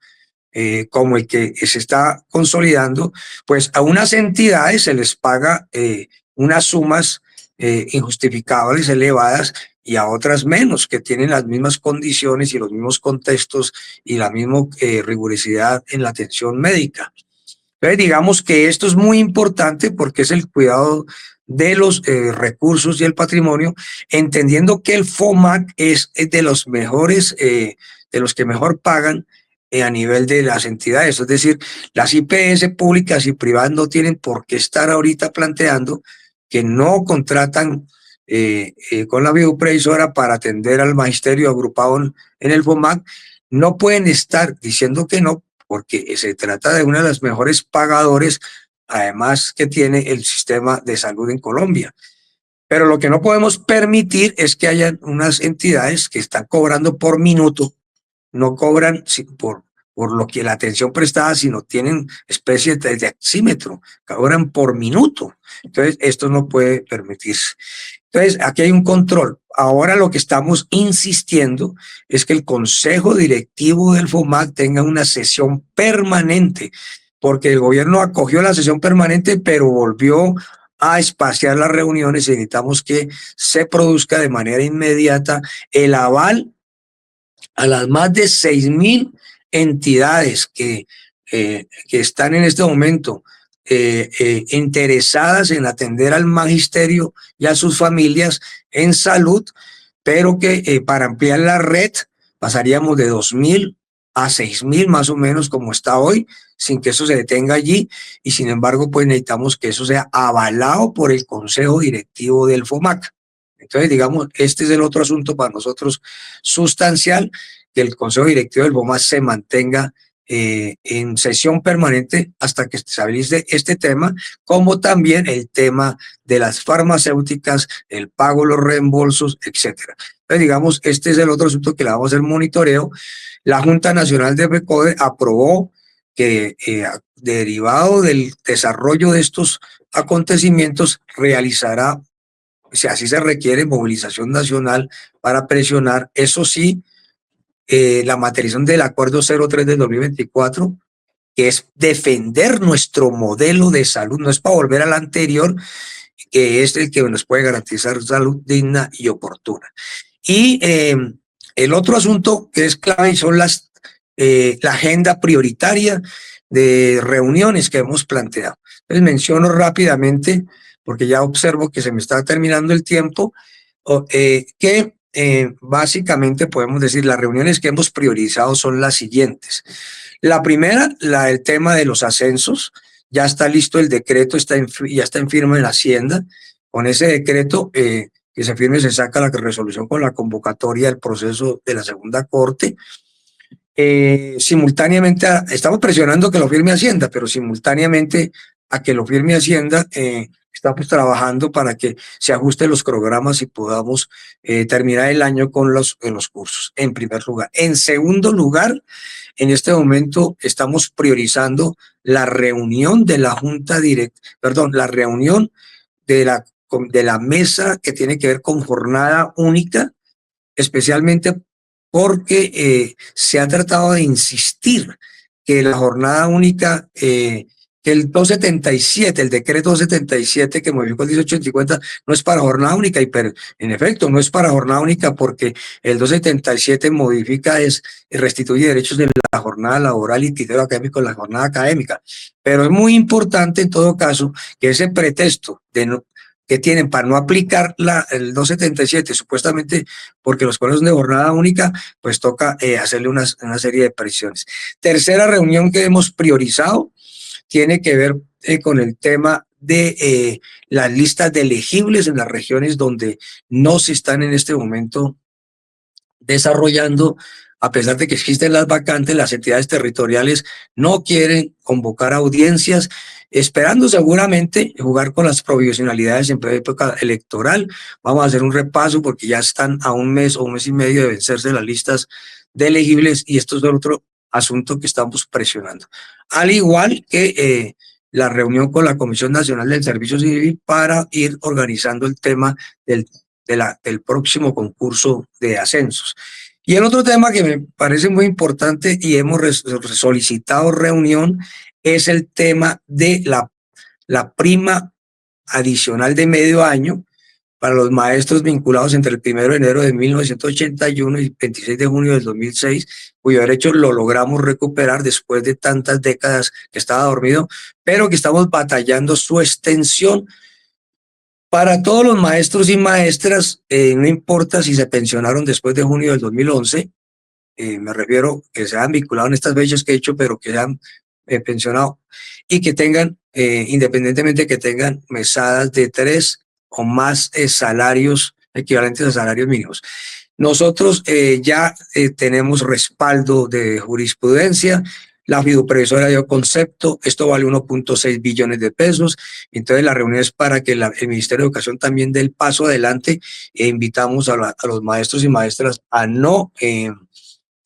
como el que se está consolidando, pues a unas entidades se les paga unas sumas injustificables, elevadas, y a otras menos, que tienen las mismas condiciones y los mismos contextos y la misma rigurosidad en la atención médica. Entonces, digamos que esto es muy importante porque es el cuidado de los recursos y el patrimonio, entendiendo que el FOMAC es de los mejores, de los que mejor pagan a nivel de las entidades. Es decir, las IPS públicas y privadas no tienen por qué estar ahorita planteando que no contratan con la bioprevisora para atender al magisterio agrupado en el FOMAC. No pueden estar diciendo que no, porque se trata de una de las mejores pagadores, además, que tiene el sistema de salud en Colombia. Pero lo que no podemos permitir es que haya unas entidades que están cobrando por minuto, no cobran por lo que la atención prestada, sino tienen especie de taxímetro, cobran por minuto. Entonces, esto no puede permitirse. Entonces, aquí hay un control. Ahora lo que estamos insistiendo es que el Consejo Directivo del FOMAC tenga una sesión permanente, porque el gobierno acogió la sesión permanente, pero volvió a espaciar las reuniones, y necesitamos que se produzca de manera inmediata el aval a las más de 6.000 entidades que están en este momento interesadas en atender al magisterio y a sus familias en salud, pero que para ampliar la red pasaríamos de 2.000 a 6.000 más o menos, como está hoy, sin que eso se detenga allí, y sin embargo pues necesitamos que eso sea avalado por el Consejo Directivo del FOMAC. Entonces, digamos, este es el otro asunto para nosotros sustancial, que el Consejo Directivo del FOMAC se mantenga en sesión permanente hasta que se estabilice este tema, como también el tema de las farmacéuticas, el pago de los reembolsos, etcétera. Entonces, digamos, este es el otro asunto que le vamos a hacer monitoreo. La Junta Nacional de FECODE aprobó que, derivado del desarrollo de estos acontecimientos, realizará, si así se requiere, movilización nacional para presionar, eso sí, la materialización del Acuerdo 03 del 2024, que es defender nuestro modelo de salud, no es para volver al anterior, que es el que nos puede garantizar salud digna y oportuna. Y el otro asunto que es clave son la agenda prioritaria de reuniones que hemos planteado. Les menciono rápidamente, porque ya observo que se me está terminando el tiempo, que básicamente podemos decir las reuniones que hemos priorizado son las siguientes. La primera, el tema de los ascensos. ya está listo el decreto, ya está en firma en la Hacienda. Con ese decreto que se firme, se saca la resolución con la convocatoria del proceso de la segunda corte. Simultáneamente, estamos presionando que lo firme Hacienda, pero simultáneamente a que lo firme Hacienda, estamos trabajando para que se ajusten los programas y podamos terminar el año con los cursos, en primer lugar. En segundo lugar, en este momento estamos priorizando la reunión de la Junta Directa, perdón, la reunión de la mesa que tiene que ver con jornada única, especialmente porque se ha tratado de insistir que la jornada única, que el 277, el decreto 277 que modificó el 1850, no es para jornada única, pero en efecto no es para jornada única porque el 277 modifica, restituye derechos de la jornada laboral y criterio académico en la jornada académica. Pero es muy importante en todo caso que ese pretexto que tienen para no aplicar el 277, supuestamente porque los colegios son de jornada única, pues toca hacerle una serie de presiones. Tercera reunión que hemos priorizado tiene que ver con el tema de las listas de elegibles en las regiones donde no se están en este momento desarrollando. A pesar de que existen las vacantes, las entidades territoriales no quieren convocar audiencias, esperando seguramente jugar con las provisionalidades en época electoral. Vamos a hacer un repaso porque ya están a un mes o un mes y medio de vencerse las listas de elegibles y esto es otro asunto que estamos presionando. Al igual que la reunión con la Comisión Nacional del Servicio Civil para ir organizando el tema del próximo concurso de ascensos. Y el otro tema que me parece muy importante y hemos solicitado reunión es el tema de la prima adicional de medio año para los maestros vinculados entre el 1 de enero de 1981 y el 26 de junio del 2006, cuyo derecho lo logramos recuperar después de tantas décadas que estaba dormido, pero que estamos batallando su extensión para todos los maestros y maestras, no importa si se pensionaron después de junio del 2011, me refiero que se han vinculado en estas fechas que he hecho, pero que se han pensionado y que tengan, independientemente que tengan mesadas de 3 o más salarios equivalentes a salarios mínimos. Nosotros ya tenemos respaldo de jurisprudencia. La fiduprevisora dio concepto, esto vale 1.6 billones de pesos, entonces la reunión es para que el Ministerio de Educación también dé el paso adelante e invitamos a los maestros y maestras a no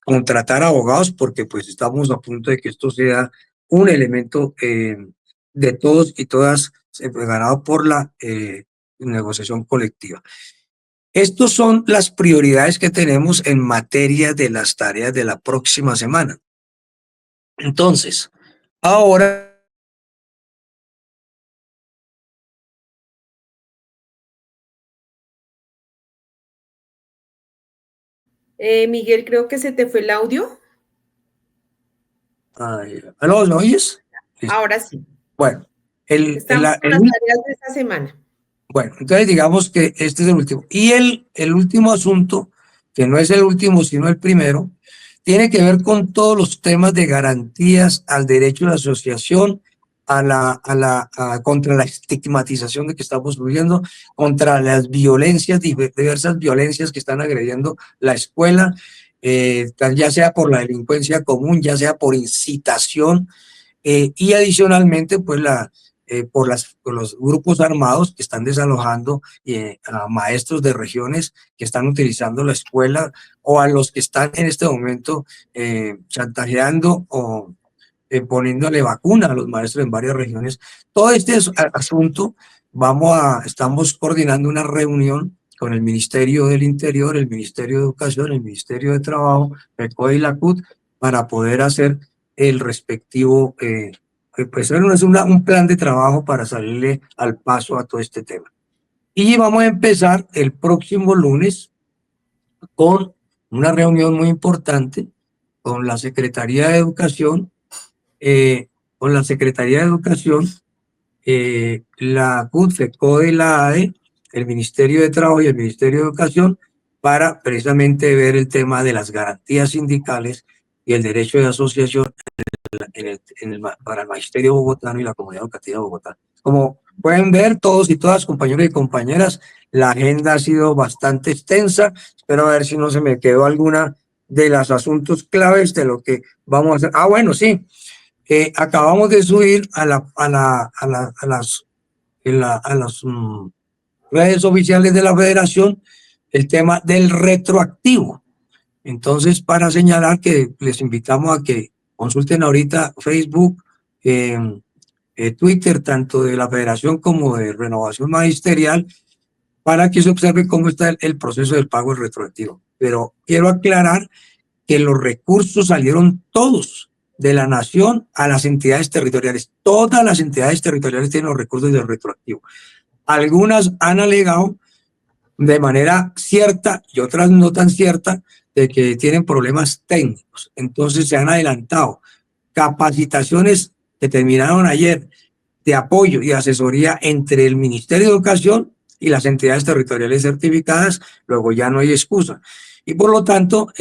contratar abogados porque pues estamos a punto de que esto sea un elemento de todos y todas ganado por la negociación colectiva. Estas son las prioridades que tenemos en materia de las tareas de la próxima semana. Entonces, ahora Miguel, creo que se te fue el audio. ¿Aló, lo oyes? Ahora sí. Bueno, estamos con las tareas de esta semana. Bueno, entonces digamos que este es el último. Y el último asunto, que no es el último, sino el primero, tiene que ver con todos los temas de garantías al derecho de asociación, contra la estigmatización de que estamos viviendo, contra las violencias, diversas violencias que están agrediendo la escuela, ya sea por la delincuencia común, ya sea por incitación, y adicionalmente, pues por los grupos armados que están desalojando a maestros de regiones que están utilizando la escuela o a los que están en este momento chantajeando o poniéndole vacuna a los maestros en varias regiones. Todo este asunto estamos coordinando una reunión con el Ministerio del Interior, el Ministerio de Educación, el Ministerio de Trabajo, PECODE y la CUT para poder hacer el respectivo pues es un plan de trabajo para salirle al paso a todo este tema. Y vamos a empezar el próximo lunes con una reunión muy importante con la Secretaría de Educación, la CUT, FECODE, la ADE, el Ministerio de Trabajo y el Ministerio de Educación para precisamente ver el tema de las garantías sindicales y el derecho de asociación en para el magisterio bogotano y la comunidad educativa de Bogotá. Como pueden ver todos y todas, compañeros y compañeras, la agenda ha sido bastante extensa. Espero a ver si no se me quedó alguna de los asuntos claves de lo que vamos a hacer. Ah, bueno, sí. Acabamos de subir a las redes oficiales de la federación el tema del retroactivo. Entonces, para señalar que les invitamos a que consulten ahorita Facebook, Twitter, tanto de la federación como de Renovación Magisterial, para que se observe cómo está el proceso del pago retroactivo. Pero quiero aclarar que los recursos salieron todos de la nación a las entidades territoriales. Todas las entidades territoriales tienen los recursos del retroactivo. Algunas han alegado de manera cierta y otras no tan cierta de que tienen problemas técnicos. Entonces se han adelantado capacitaciones que terminaron ayer de apoyo y asesoría entre el Ministerio de Educación y las entidades territoriales certificadas. Luego ya no hay excusa. Y por lo tanto,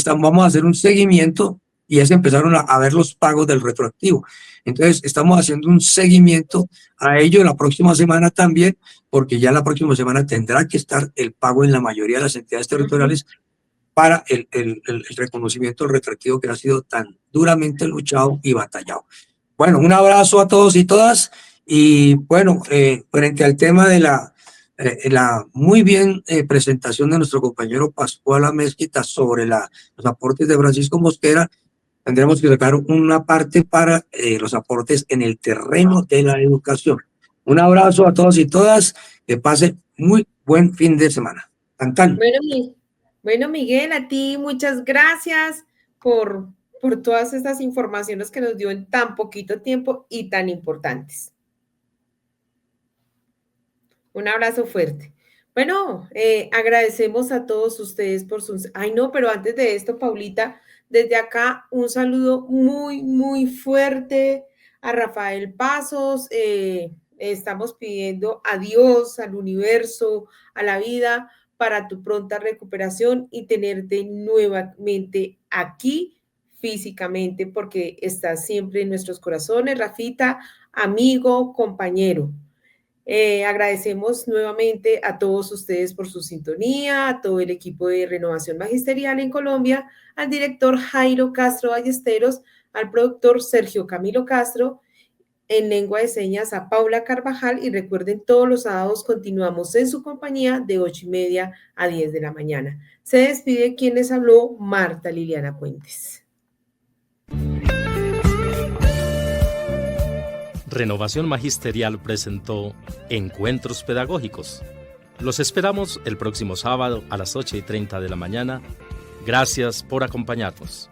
vamos a hacer un seguimiento y ya se empezaron a ver los pagos del retroactivo. Entonces, estamos haciendo un seguimiento a ello la próxima semana también, porque ya la próxima semana tendrá que estar el pago en la mayoría de las entidades territoriales para el reconocimiento del retroactivo que ha sido tan duramente luchado y batallado. Bueno, un abrazo a todos y todas. Y bueno, frente al tema de la muy bien presentación de nuestro compañero Pascual Amezquita sobre los aportes de Francisco Mosquera, tendremos que sacar una parte para los aportes en el terreno de la educación. Un abrazo a todos y todas, que pasen muy buen fin de semana. Tan. Bueno, Miguel, a ti muchas gracias por todas estas informaciones que nos dio en tan poquito tiempo y tan importantes. Un abrazo fuerte. Bueno, agradecemos a todos ustedes por sus... Ay, no, pero antes de esto, Paulita, desde acá un saludo muy, muy fuerte a Rafael Pasos. Estamos pidiendo a Dios, al universo, a la vida, para tu pronta recuperación y tenerte nuevamente aquí físicamente, porque estás siempre en nuestros corazones, Rafita, amigo, compañero. Agradecemos nuevamente a todos ustedes por su sintonía, a todo el equipo de Renovación Magisterial en Colombia, al director Jairo Castro Ballesteros, al productor Sergio Camilo Castro, en lengua de señas a Paula Carvajal, y recuerden, todos los sábados continuamos en su compañía de 8:30 a 10 de la mañana. Se despide quien les habló, Marta Liliana Puentes. Renovación Magisterial presentó Encuentros Pedagógicos. Los esperamos el próximo sábado a las 8:30 de la mañana. Gracias por acompañarnos.